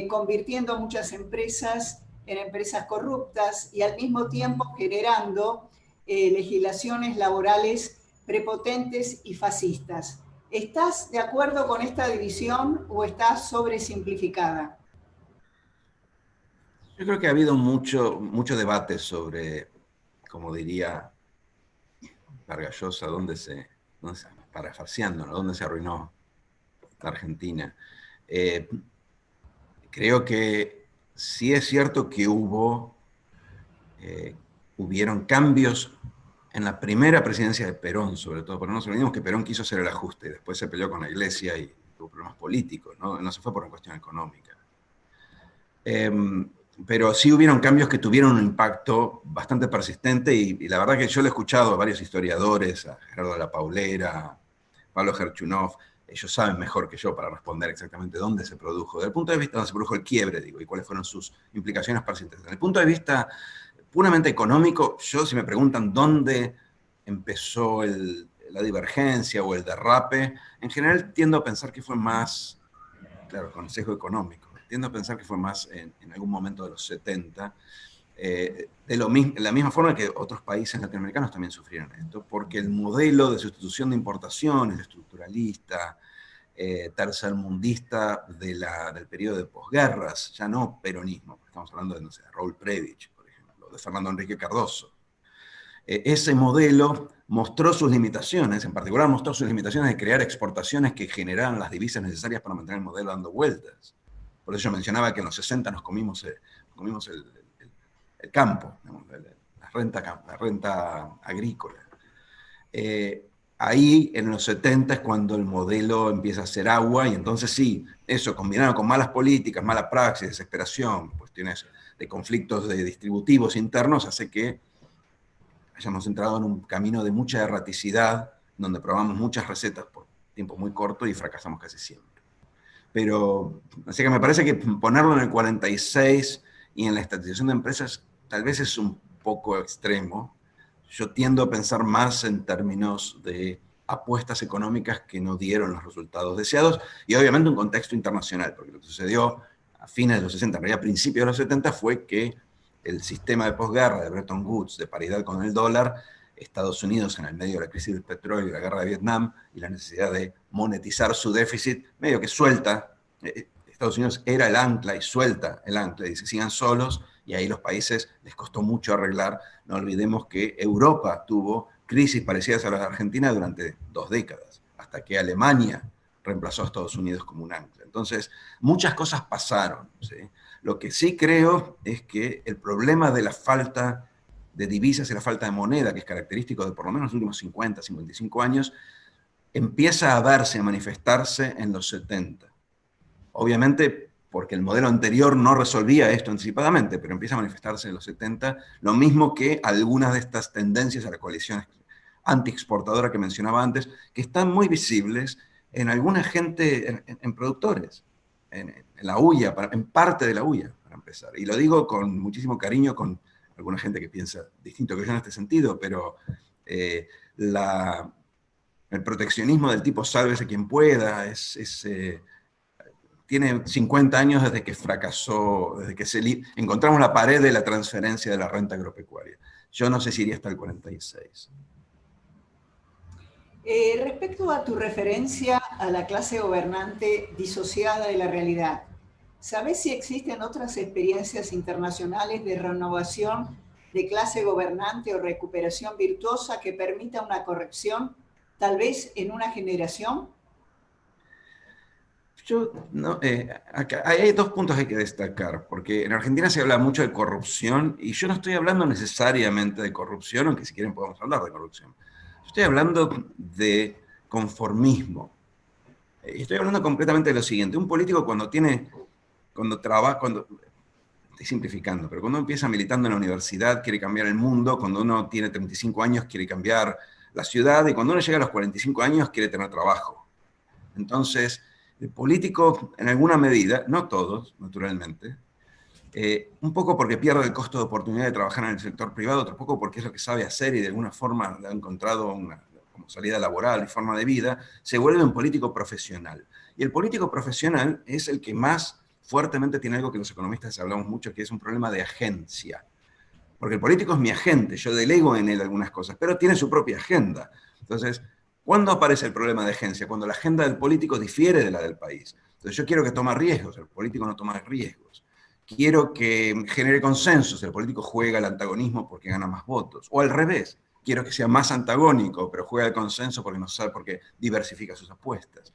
convirtiendo muchas empresas en empresas corruptas y al mismo tiempo generando legislaciones laborales prepotentes y fascistas. ¿Estás de acuerdo con esta división o estás sobresimplificada? Yo creo que ha habido mucho debate sobre, como diría Vargas Llosa, parafraseando, ¿no? ¿Dónde se arruinó la Argentina? Creo que sí es cierto que hubieron cambios en la primera presidencia de Perón, sobre todo, pero no nos olvidemos que Perón quiso hacer el ajuste, y después se peleó con la Iglesia y tuvo problemas políticos, no se fue por una cuestión económica. Pero sí hubieron cambios que tuvieron un impacto bastante persistente, y la verdad que yo lo he escuchado a varios historiadores, a Gerardo de la Paulera, a Pablo Gerchunov. Ellos saben mejor que yo para responder exactamente dónde se produjo, desde el punto de vista donde se produjo el quiebre, digo, y cuáles fueron sus implicaciones persistentes. Desde el punto de vista puramente económico, si me preguntan dónde empezó la divergencia o el derrape, en general tiendo a pensar que fue más, claro, con sesgo económico, tiendo a pensar que fue más en algún momento de los 70, de la misma forma que otros países latinoamericanos también sufrieron esto, porque el modelo de sustitución de importaciones, estructuralista, tercermundista del periodo de posguerras, ya no peronismo, estamos hablando de, no sé, Raúl Prebisch, por ejemplo, de Fernando Enrique Cardoso. Ese modelo mostró sus limitaciones, en particular mostró sus limitaciones de crear exportaciones que generaran las divisas necesarias para mantener el modelo dando vueltas. Por eso yo mencionaba que en los 60 nos comimos el campo, la renta agrícola. Ahí en los 70 es cuando el modelo empieza a hacer agua, y entonces sí, eso combinado con malas políticas, mala praxis, desesperación, cuestiones de conflictos distributivos internos, hace que hayamos entrado en un camino de mucha erraticidad, donde probamos muchas recetas por tiempo muy corto y fracasamos casi siempre. Pero, así que me parece que ponerlo en el 46 y en la estatización de empresas tal vez es un poco extremo. Yo tiendo a pensar más en términos de apuestas económicas que no dieron los resultados deseados, y obviamente un contexto internacional, porque lo que sucedió a fines de los 60, en realidad a principios de los 70, fue que el sistema de posguerra de Bretton Woods, de paridad con el dólar, Estados Unidos en el medio de la crisis del petróleo y la guerra de Vietnam, y la necesidad de monetizar su déficit, medio que suelta, Estados Unidos era el ancla y suelta el ancla, y dice, sigan solos, y ahí los países les costó mucho arreglar. No olvidemos que Europa tuvo crisis parecidas a las de Argentina durante 2 décadas, hasta que Alemania reemplazó a Estados Unidos como un ancla. Entonces, muchas cosas pasaron, ¿sí? Lo que sí creo es que el problema de la falta de divisas y la falta de moneda, que es característico de por lo menos los últimos 50, 55 años, empieza a verse, a manifestarse en los 70. Obviamente, porque el modelo anterior no resolvía esto anticipadamente, pero empieza a manifestarse en los 70, lo mismo que algunas de estas tendencias a la coalición anti-exportadora que mencionaba antes, que están muy visibles en alguna gente, en productores, en la UIA, en parte de la UIA, para empezar. Y lo digo con muchísimo cariño, con alguna gente que piensa distinto que yo en este sentido, pero el proteccionismo del tipo sálvese quien pueda tiene 50 años desde que fracasó, desde que encontramos la pared de la transferencia de la renta agropecuaria. Yo no sé si iría hasta el 46. Respecto a tu referencia a la clase gobernante disociada de la realidad, ¿sabes si existen otras experiencias internacionales de renovación de clase gobernante o recuperación virtuosa que permita una corrección, tal vez en una generación? Hay 2 puntos que hay que destacar, porque en Argentina se habla mucho de corrupción, y yo no estoy hablando necesariamente de corrupción, aunque si quieren podemos hablar de corrupción. Estoy hablando de conformismo. Estoy hablando completamente de lo siguiente. Un político estoy simplificando, pero cuando empieza militando en la universidad quiere cambiar el mundo, cuando uno tiene 35 años quiere cambiar la ciudad, y cuando uno llega a los 45 años quiere tener trabajo. Entonces, el político, en alguna medida, no todos, naturalmente, Un poco porque pierde el costo de oportunidad de trabajar en el sector privado, otro poco porque es lo que sabe hacer y de alguna forma le ha encontrado como salida laboral y forma de vida, se vuelve un político profesional. Y el político profesional es el que más fuertemente tiene algo que los economistas hablamos mucho, que es un problema de agencia. Porque el político es mi agente, yo delego en él algunas cosas, pero tiene su propia agenda. Entonces, ¿cuándo aparece el problema de agencia? Cuando la agenda del político difiere de la del país. Entonces, yo quiero que tome riesgos, el político no toma riesgos. Quiero que genere consensos, el político juega al antagonismo porque gana más votos. O al revés, quiero que sea más antagónico, pero juega al consenso porque no sabe, porque diversifica sus apuestas.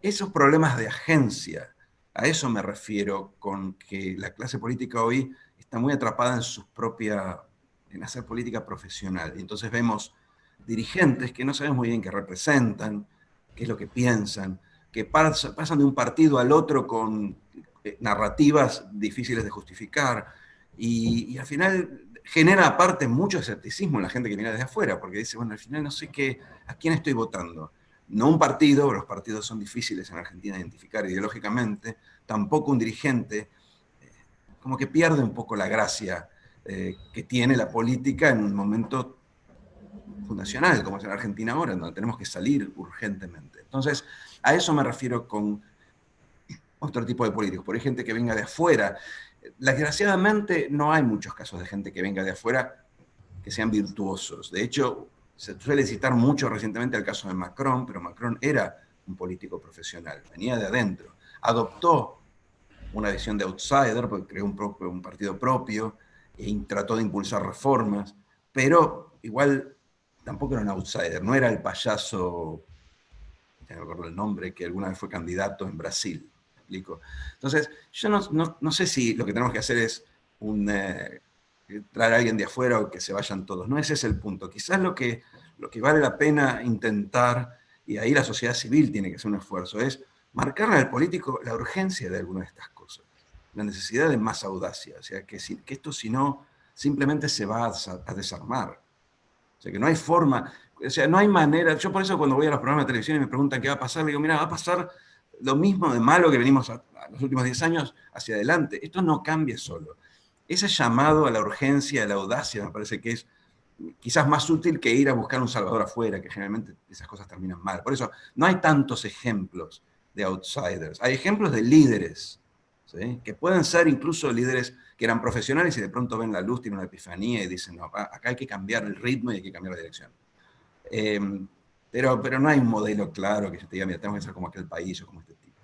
Esos problemas de agencia, a eso me refiero con que la clase política hoy está muy atrapada en hacer política profesional. Y entonces vemos dirigentes que no sabemos muy bien qué representan, qué es lo que piensan, que pasan de un partido al otro con narrativas difíciles de justificar, y al final genera aparte mucho escepticismo en la gente que viene desde afuera, porque dice, bueno, al final no sé a quién estoy votando. No un partido, los partidos son difíciles en Argentina de identificar ideológicamente, tampoco un dirigente, como que pierde un poco la gracia que tiene la política en un momento fundacional, como es en Argentina ahora, donde tenemos que salir urgentemente. Entonces, a eso me refiero con otro tipo de políticos, por ahí gente que venga de afuera. Desgraciadamente no hay muchos casos de gente que venga de afuera que sean virtuosos. De hecho, se suele citar mucho recientemente el caso de Macron, pero Macron era un político profesional, venía de adentro, adoptó una visión de outsider, porque creó un partido propio, y trató de impulsar reformas, pero igual tampoco era un outsider, no era el payaso, ya no me acuerdo el nombre, que alguna vez fue candidato en Brasil. ¿Me explico? Entonces, yo no sé si lo que tenemos que hacer es traer a alguien de afuera o que se vayan todos. No ese es el punto. Quizás lo que vale la pena intentar, y ahí la sociedad civil tiene que hacer un esfuerzo, es marcarle al político la urgencia de alguna de estas cosas, la necesidad de más audacia, o sea, que esto si no, simplemente se va a desarmar. O sea, que no hay forma, o sea, no hay manera. Yo por eso cuando voy a los programas de televisión y me preguntan qué va a pasar, le digo, mira, va a pasar lo mismo de malo que venimos a los últimos 10 años hacia adelante. Esto no cambia solo. Ese llamado a la urgencia, a la audacia, me parece que es quizás más útil que ir a buscar un salvador afuera, que generalmente esas cosas terminan mal. Por eso no hay tantos ejemplos de outsiders. Hay ejemplos de líderes, ¿sí? Que pueden ser incluso líderes que eran profesionales y de pronto ven la luz, tienen una epifanía y dicen, no, acá hay que cambiar el ritmo y hay que cambiar la dirección. Pero no hay un modelo claro que yo te diga, mira, tenemos que ser como aquel país o como este tipo.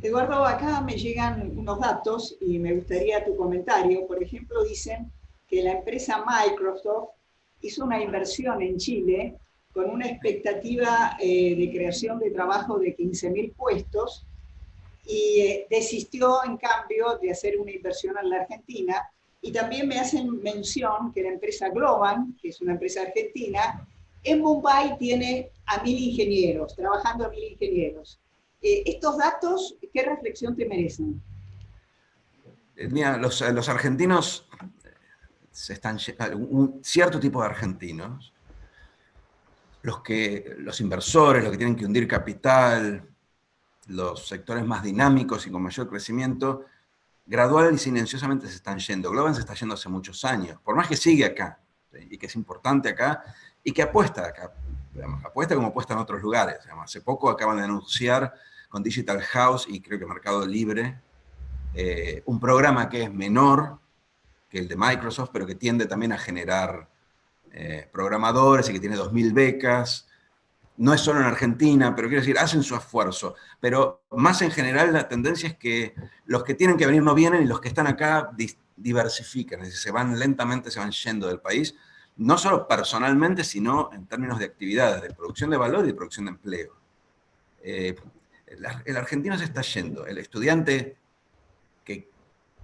Eduardo, acá me llegan unos datos y me gustaría tu comentario. Por ejemplo, dicen que la empresa Microsoft hizo una inversión en Chile con una expectativa de creación de trabajo de 15.000 puestos y desistió, en cambio, de hacer una inversión en la Argentina. Y también me hacen mención que la empresa Globant, que es una empresa argentina, en Mumbai tiene a 1.000 ingenieros, trabajando a 1.000 ingenieros. ¿Estos datos qué reflexión te merecen? Mira, los argentinos, un cierto tipo de argentinos, los inversores, los que tienen que hundir capital, los sectores más dinámicos y con mayor crecimiento, gradual y silenciosamente se están yendo. Globant se está yendo hace muchos años, por más que sigue acá, ¿sí? Y que es importante acá, y que apuesta acá, digamos, apuesta como apuesta en otros lugares. Digamos. Hace poco acaban de anunciar con Digital House y creo que Mercado Libre, un programa que es menor que el de Microsoft, pero que tiende también a generar programadores y que tiene 2.000 becas. No es solo en Argentina, pero quiero decir, hacen su esfuerzo. Pero más en general la tendencia es que los que tienen que venir no vienen y los que están acá diversifican, es decir, lentamente se van yendo del país, no solo personalmente, sino en términos de actividades, de producción de valor y de producción de empleo. El argentino se está yendo, el estudiante que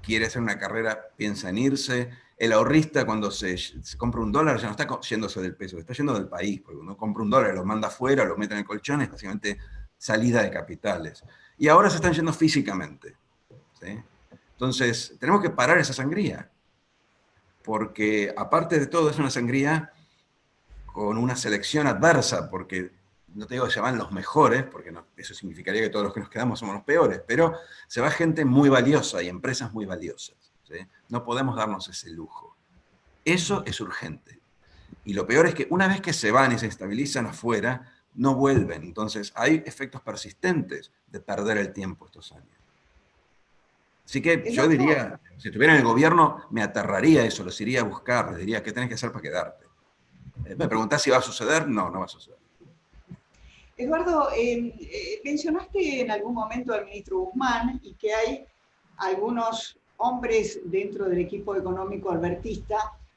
quiere hacer una carrera piensa en irse, el ahorrista cuando se compra un dólar ya no está yéndose del peso, está yendo del país, porque uno compra un dólar, lo manda afuera, lo mete en el colchón, es básicamente salida de capitales. Y ahora se están yendo físicamente, ¿sí? Entonces, tenemos que parar esa sangría, porque aparte de todo es una sangría con una selección adversa, porque no te digo que se van los mejores, porque no, eso significaría que todos los que nos quedamos somos los peores, pero se va gente muy valiosa y empresas muy valiosas, ¿sí? No podemos darnos ese lujo. Eso es urgente. Y lo peor es que una vez que se van y se estabilizan afuera, no vuelven. Entonces hay efectos persistentes de perder el tiempo estos años. Así que yo diría, si estuviera en el gobierno, me aterraría eso, los iría a buscar, les diría, ¿qué tenés que hacer para quedarte? ¿Me preguntás si va a suceder? No, no va a suceder. Eduardo, mencionaste en algún momento al ministro Guzmán y que hay algunos hombres dentro del equipo económico albertista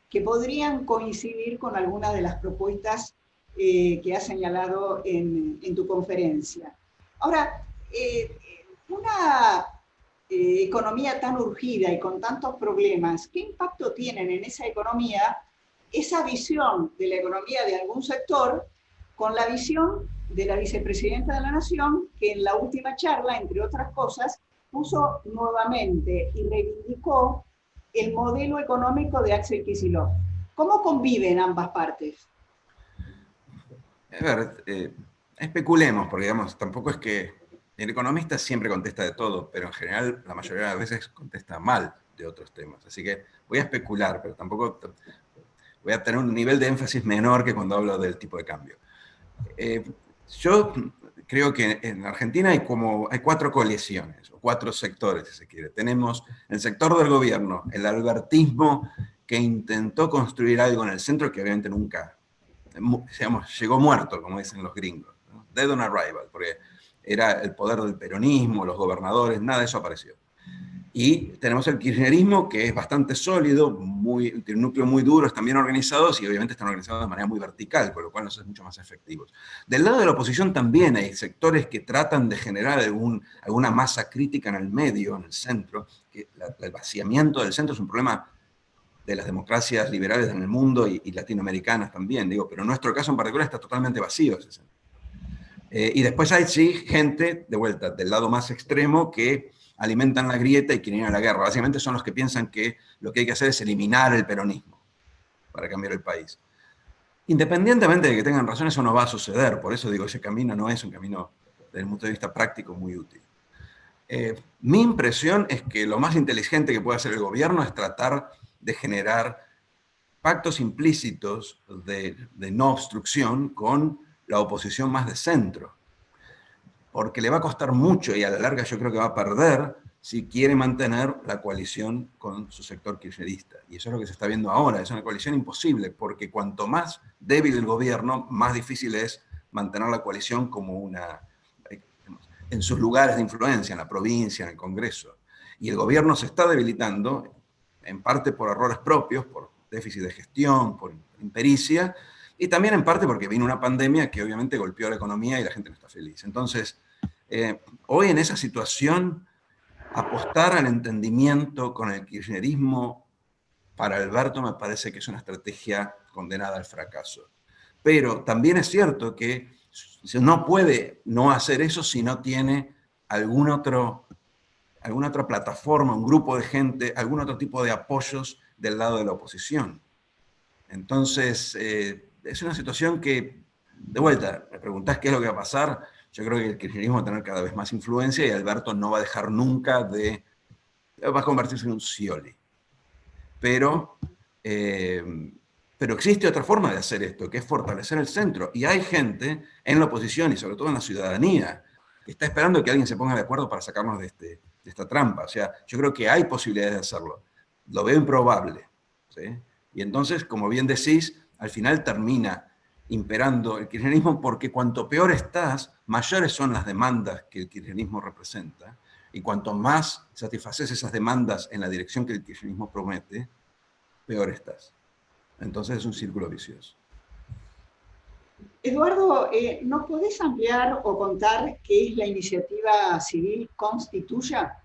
que podrían coincidir con algunas de las propuestas que has señalado en tu conferencia. Ahora, una economía tan urgida y con tantos problemas, ¿qué impacto tienen en esa economía esa visión de la economía de algún sector con la visión de la vicepresidenta de la Nación, que en la última charla, entre otras cosas, puso nuevamente y reivindicó el modelo económico de Axel Kicillof? ¿Cómo conviven ambas partes? A ver, especulemos, porque digamos, tampoco es que el economista siempre contesta de todo, pero en general la mayoría de las veces contesta mal de otros temas. Así que voy a especular, pero tampoco voy a tener un nivel de énfasis menor que cuando hablo del tipo de cambio. Yo creo que en Argentina hay 4 coaliciones, o 4 sectores, si se quiere. Tenemos el sector del gobierno, el albertismo, que intentó construir algo en el centro que obviamente nunca, digamos, llegó muerto, como dicen los gringos, ¿no? Dead on arrival, porque era el poder del peronismo, los gobernadores, nada de eso apareció. Y tenemos el kirchnerismo, que es bastante sólido, tiene un núcleo muy duro, están bien organizados y obviamente están organizados de manera muy vertical, con lo cual nos es mucho más efectivos. Del lado de la oposición también hay sectores que tratan de generar alguna masa crítica en el medio, en el centro, que el vaciamiento del centro es un problema de las democracias liberales en el mundo y latinoamericanas también, digo, pero en nuestro caso en particular está totalmente vacío ese centro. Y después hay, sí, gente, de vuelta, del lado más extremo que alimentan la grieta y quieren ir a la guerra. Básicamente son los que piensan que lo que hay que hacer es eliminar el peronismo para cambiar el país. Independientemente de que tengan razón, eso no va a suceder. Por eso digo, ese camino no es un camino, desde el punto de vista práctico, muy útil. Mi impresión es que lo más inteligente que puede hacer el gobierno es tratar de generar pactos implícitos de no obstrucción con la oposición más de centro, porque le va a costar mucho y a la larga yo creo que va a perder si quiere mantener la coalición con su sector kirchnerista. Y eso es lo que se está viendo ahora, es una coalición imposible, porque cuanto más débil el gobierno, más difícil es mantener la coalición como en sus lugares de influencia, en la provincia, en el Congreso. Y el gobierno se está debilitando, en parte por errores propios, por déficit de gestión, por impericia, y también en parte porque vino una pandemia que obviamente golpeó la economía y la gente no está feliz. Entonces, hoy en esa situación, apostar al entendimiento con el kirchnerismo para Alberto me parece que es una estrategia condenada al fracaso. Pero también es cierto que no puede no hacer eso si no tiene alguna otra plataforma, un grupo de gente, algún otro tipo de apoyos del lado de la oposición. Entonces, es una situación que, de vuelta, me preguntás qué es lo que va a pasar. Yo creo que el kirchnerismo va a tener cada vez más influencia y Alberto no va a dejar nunca va a convertirse en un Scioli. Pero existe otra forma de hacer esto, que es fortalecer el centro. Y hay gente en la oposición y sobre todo en la ciudadanía que está esperando que alguien se ponga de acuerdo para sacarnos de esta trampa. O sea, yo creo que hay posibilidades de hacerlo. Lo veo improbable, ¿sí? Y entonces, como bien decís, al final termina imperando el kirchnerismo porque cuanto peor estás, mayores son las demandas que el kirchnerismo representa, y cuanto más satisfaces esas demandas en la dirección que el kirchnerismo promete, peor estás. Entonces es un círculo vicioso. Eduardo, ¿nos podés ampliar o contar qué es la iniciativa civil Constituya?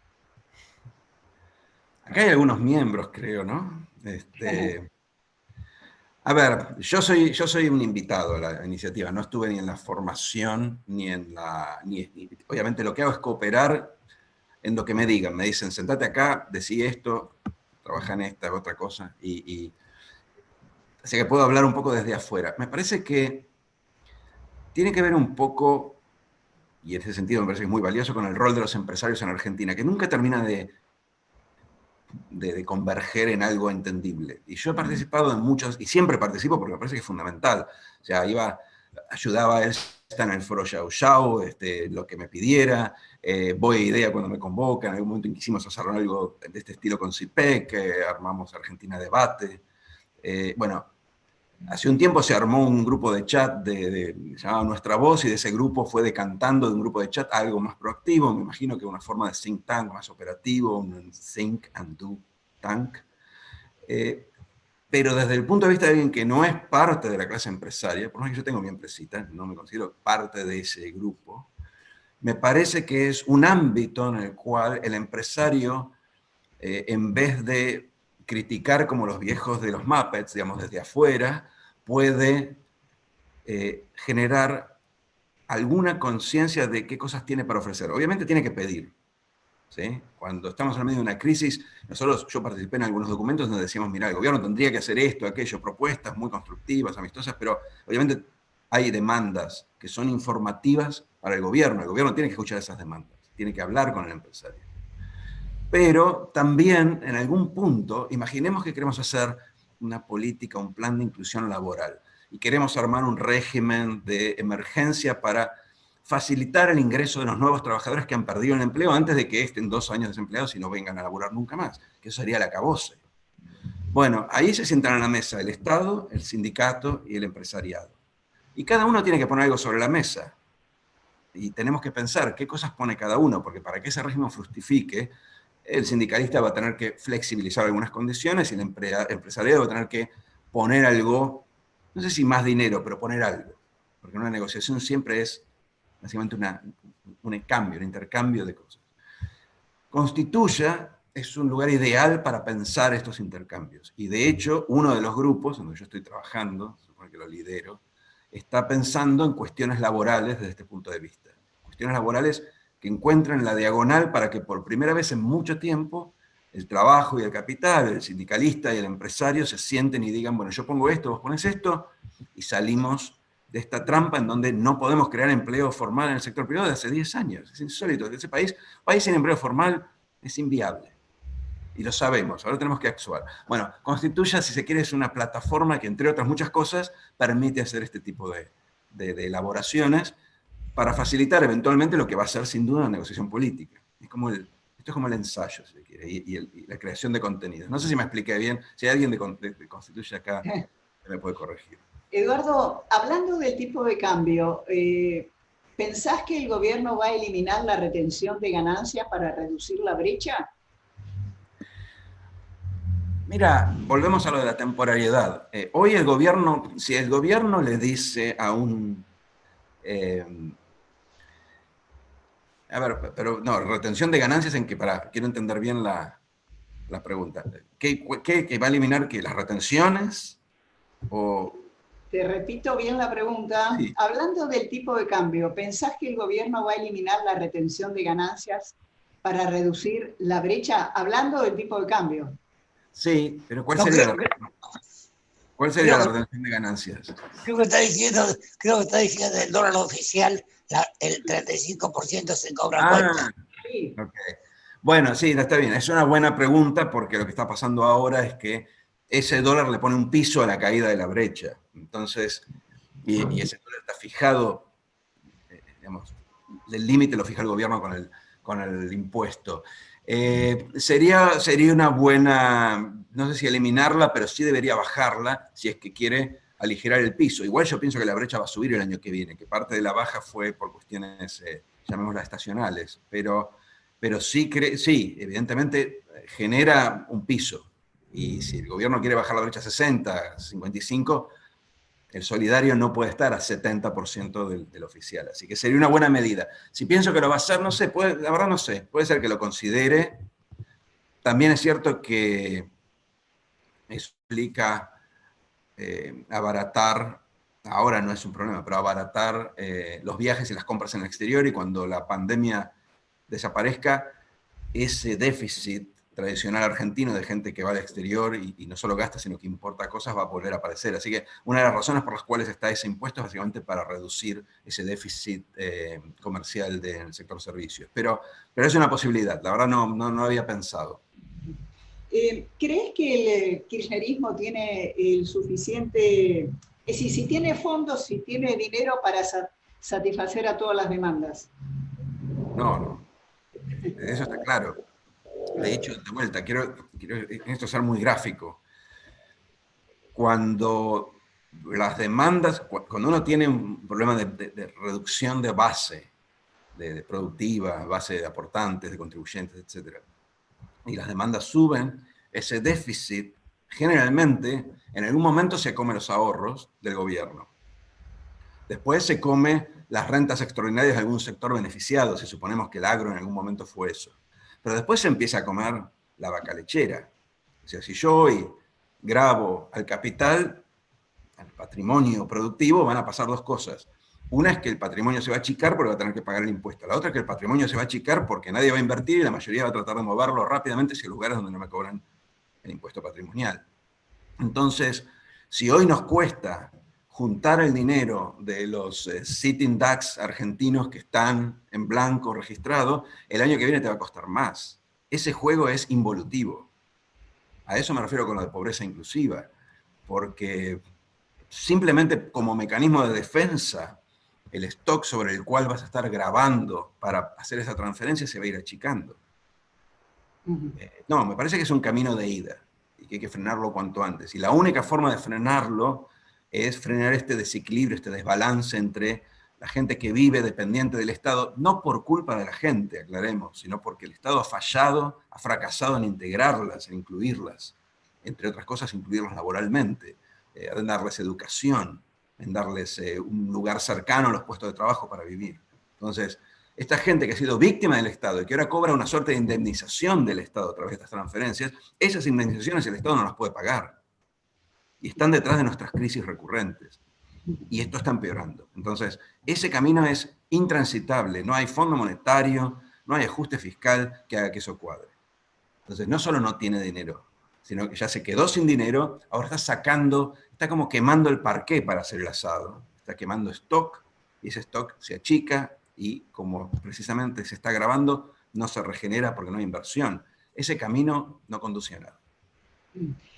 Acá hay algunos miembros, creo, ¿no? A ver, yo soy un invitado a la iniciativa, no estuve ni en la formación, obviamente lo que hago es cooperar en lo que me digan. Me dicen, sentate acá, decí esto, trabaja en esta, otra cosa, así que puedo hablar un poco desde afuera. Me parece que tiene que ver un poco, y en ese sentido me parece que es muy valioso, con el rol de los empresarios en Argentina, que nunca termina de converger en algo entendible. Y yo he participado en muchos, y siempre participo porque me parece que es fundamental. O sea, ayudaba a él en el foro Yao Yao, lo que me pidiera, voy a IDEA cuando me convocan, en algún momento quisimos hacer algo de este estilo con CIPEC, armamos Argentina Debate. Bueno, hace un tiempo se armó un grupo de chat se llamaba Nuestra Voz, y de ese grupo fue decantando de un grupo de chat a algo más proactivo, me imagino que una forma de think tank más operativo, un think and do tank. Pero desde el punto de vista de alguien que no es parte de la clase empresaria, por lo menos yo tengo mi empresita, no me considero parte de ese grupo, me parece que es un ámbito en el cual el empresario, en vez de criticar como los viejos de los Muppets, digamos, desde afuera, puede generar alguna conciencia de qué cosas tiene para ofrecer. Obviamente tiene que pedir, ¿sí? Cuando estamos en medio de una crisis, yo participé en algunos documentos donde decíamos, mira, el gobierno tendría que hacer esto, aquello, propuestas muy constructivas, amistosas, pero obviamente hay demandas que son informativas para el gobierno tiene que escuchar esas demandas, tiene que hablar con el empresario. Pero también, en algún punto, imaginemos que queremos hacer una política, un plan de inclusión laboral, y queremos armar un régimen de emergencia para facilitar el ingreso de los nuevos trabajadores que han perdido el empleo antes de que estén 2 años desempleados y no vengan a laburar nunca más, que eso sería el acabose. Bueno, ahí se sientan a la mesa el Estado, el sindicato y el empresariado. Y cada uno tiene que poner algo sobre la mesa. Y tenemos que pensar qué cosas pone cada uno, porque para que ese régimen fructifique, el sindicalista va a tener que flexibilizar algunas condiciones y el empresariado va a tener que poner algo, no sé si más dinero, pero poner algo. Porque una negociación siempre es básicamente un cambio, un intercambio de cosas. Constituya es un lugar ideal para pensar estos intercambios. Y de hecho, uno de los grupos donde yo estoy trabajando, supongo que lo lidero, está pensando en cuestiones laborales desde este punto de vista. Cuestiones laborales que encuentren la diagonal para que por primera vez en mucho tiempo el trabajo y el capital, el sindicalista y el empresario se sienten y digan, bueno, yo pongo esto, vos pones esto, y salimos de esta trampa en donde no podemos crear empleo formal en el sector privado de hace 10 años. Es insólito. Ese país sin empleo formal es inviable. Y lo sabemos, ahora tenemos que actuar. Bueno, Constituya, si se quiere, es una plataforma que, entre otras muchas cosas, permite hacer este tipo de elaboraciones para facilitar eventualmente lo que va a ser, sin duda, una negociación política. Esto es como el ensayo, si se quiere, y la creación de contenidos. No sé si me expliqué bien. Si hay alguien de Constituya acá, me puede corregir. Eduardo, hablando del tipo de cambio, ¿pensás que el gobierno va a eliminar la retención de ganancias para reducir la brecha? Mira, volvemos a lo de la temporalidad. Hoy el gobierno, si el gobierno le dice a un... a ver, pero no, retención de ganancias en que, quiero entender bien la pregunta. ¿Qué va a eliminar? ¿Qué, las retenciones? ¿O...? Te repito bien la pregunta. Sí. Hablando del tipo de cambio, ¿pensás que el gobierno va a eliminar la retención de ganancias para reducir la brecha? Hablando del tipo de cambio. Sí, pero ¿cuál sería la retención de ganancias? Creo que está diciendo del dólar oficial, el 35% se cobra cuenta. Sí. Okay. Bueno, sí, está bien. Es una buena pregunta porque lo que está pasando ahora es que ese dólar le pone un piso a la caída de la brecha. Entonces, y ese dólar está fijado, digamos, el límite lo fija el gobierno con el impuesto. Sería una buena, no sé si eliminarla, pero sí debería bajarla si es que quiere aligerar el piso. Igual yo pienso que la brecha va a subir el año que viene, que parte de la baja fue por cuestiones, llamémoslas estacionales, pero sí, evidentemente genera un piso. Y si el gobierno quiere bajar la brecha a 60, 55, el solidario no puede estar a 70% del oficial. Así que sería una buena medida. Si pienso que lo va a hacer, no sé, la verdad no sé. Puede ser que lo considere. También es cierto que eso implica abaratar, ahora no es un problema, pero abaratar los viajes y las compras en el exterior, y cuando la pandemia desaparezca, ese déficit tradicional argentino de gente que va al exterior y no solo gasta, sino que importa cosas, va a volver a aparecer. Así que una de las razones por las cuales está ese impuesto es básicamente para reducir ese déficit comercial del sector servicios. Pero es una posibilidad, la verdad no había pensado. ¿Crees que el kirchnerismo tiene el suficiente, es decir, si tiene fondos, si tiene dinero para satisfacer a todas las demandas? No, eso está claro. De hecho, de vuelta, quiero esto ser muy gráfico. Cuando las demandas, cuando uno tiene un problema de reducción de base, de productiva, base de aportantes, de contribuyentes, etc., y las demandas suben, ese déficit generalmente en algún momento se come los ahorros del gobierno. Después se come las rentas extraordinarias de algún sector beneficiado, si suponemos que el agro en algún momento fue eso. Pero después se empieza a comer la vaca lechera. O sea, si yo hoy grabo al capital, al patrimonio productivo, van a pasar dos cosas. Una es que el patrimonio se va a achicar porque va a tener que pagar el impuesto. La otra es que el patrimonio se va a achicar porque nadie va a invertir y la mayoría va a tratar de moverlo rápidamente hacia lugares donde no me cobran el impuesto patrimonial. Entonces, si hoy nos cuesta juntar el dinero de los sitting ducks argentinos que están en blanco registrado, el año que viene te va a costar más. Ese juego es involutivo. A eso me refiero con lo de pobreza inclusiva, porque simplemente como mecanismo de defensa, el stock sobre el cual vas a estar grabando para hacer esa transferencia se va a ir achicando. No, me parece que es un camino de ida y que hay que frenarlo cuanto antes. Y la única forma de frenarlo es frenar este desequilibrio, este desbalance entre la gente que vive dependiente del Estado, no por culpa de la gente, aclaremos, sino porque el Estado ha fallado, ha fracasado en integrarlas, en incluirlas, entre otras cosas, incluirlas laboralmente, en darles educación, en darles un lugar cercano a los puestos de trabajo para vivir. Entonces, esta gente que ha sido víctima del Estado y que ahora cobra una suerte de indemnización del Estado a través de estas transferencias, esas indemnizaciones el Estado no las puede pagar. Y están detrás de nuestras crisis recurrentes. Y esto está empeorando. Entonces, ese camino es intransitable. No hay fondo monetario, no hay ajuste fiscal que haga que eso cuadre. Entonces, no solo no tiene dinero, sino que ya se quedó sin dinero, ahora está sacando, está como quemando el parqué para hacer el asado. Está quemando stock, y ese stock se achica, y como precisamente se está grabando, no se regenera porque no hay inversión. Ese camino no conduce a nada.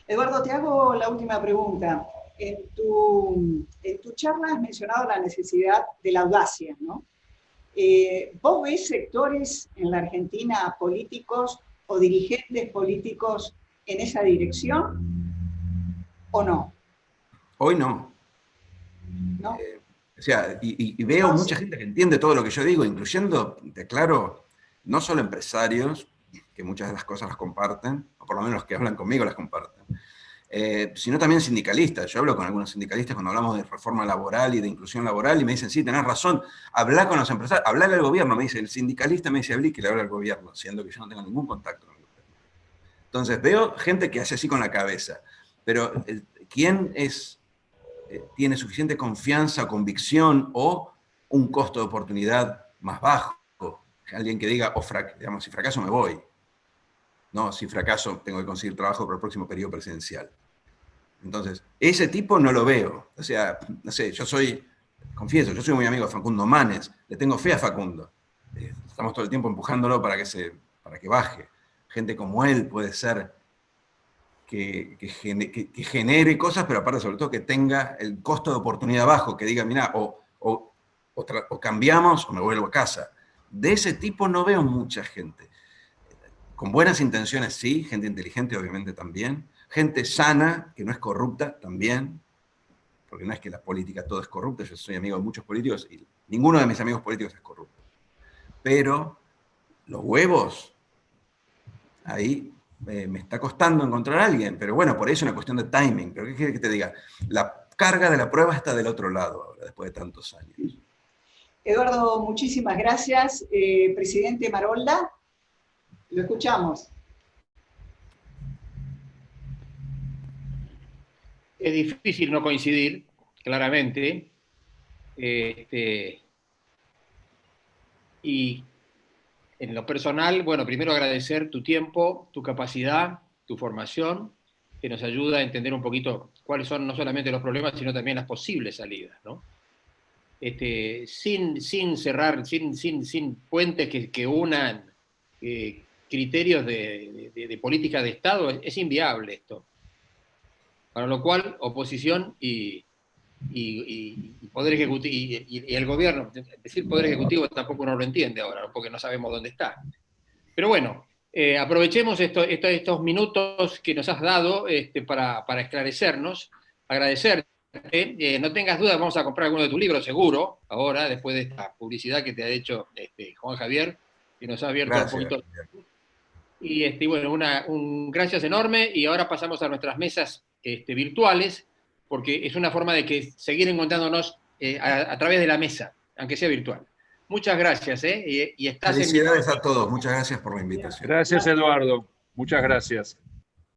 Eduardo, te hago la última pregunta. En tu charla has mencionado la necesidad de la audacia, ¿no? ¿Vos ves sectores en la Argentina políticos o dirigentes políticos en esa dirección o no? Hoy no. ¿No? O sea, y veo mucha gente que entiende todo lo que yo digo, incluyendo, declaro, no solo empresarios, que muchas de las cosas las comparten, o por lo menos los que hablan conmigo las comparten, sino también sindicalistas. Yo hablo con algunos sindicalistas cuando hablamos de reforma laboral y de inclusión laboral y me dicen, sí, tenés razón, habla con los empresarios, hablale al gobierno, me dice, el sindicalista me dice, hablé que le habla al gobierno, siendo que yo no tengo ningún contacto con el gobierno. Entonces veo gente que hace así con la cabeza, pero ¿quién tiene suficiente confianza o convicción o un costo de oportunidad más bajo? Alguien que diga, digamos, si fracaso me voy. No, si fracaso tengo que conseguir trabajo para el próximo periodo presidencial. Entonces, ese tipo no lo veo. O sea, no sé, confieso, yo soy muy amigo de Facundo Manes, le tengo fe a Facundo. Estamos todo el tiempo empujándolo para que baje. Gente como él puede ser que genere cosas, pero aparte sobre todo que tenga el costo de oportunidad bajo, que diga, mira, o cambiamos o me vuelvo a casa. De ese tipo no veo mucha gente. Con buenas intenciones sí, gente inteligente obviamente también, gente sana, que no es corrupta también, porque no es que la política todo es corrupta, yo soy amigo de muchos políticos y ninguno de mis amigos políticos es corrupto. Pero los huevos, ahí me está costando encontrar a alguien, pero bueno, por eso es una cuestión de timing. Pero ¿qué quiere que te diga? La carga de la prueba está del otro lado ahora, después de tantos años. Eduardo, muchísimas gracias. Presidente Marolda, lo escuchamos. Es difícil no coincidir, claramente. Y En lo personal, bueno, primero agradecer tu tiempo, tu capacidad, tu formación, que nos ayuda a entender un poquito cuáles son no solamente los problemas, sino también las posibles salidas, ¿no? Sin cerrar, sin puentes que unan criterios de política de Estado, es inviable esto. Para lo cual, oposición y Poder Ejecutivo y el gobierno, decir Poder Ejecutivo tampoco uno lo entiende ahora, ¿no? Porque no sabemos dónde está. Pero bueno, aprovechemos estos minutos que nos has dado para esclarecernos, agradecerte. No tengas dudas, vamos a comprar alguno de tus libros, seguro, ahora, después de esta publicidad que te ha hecho Juan Javier, que nos ha abierto un poquito. Y bueno, un gracias enorme, y ahora pasamos a nuestras mesas virtuales, porque es una forma de seguir encontrándonos a través de la mesa, aunque sea virtual. Muchas gracias. Y estás Felicidades a todos, muchas gracias por la invitación. Gracias, Eduardo. Muchas gracias.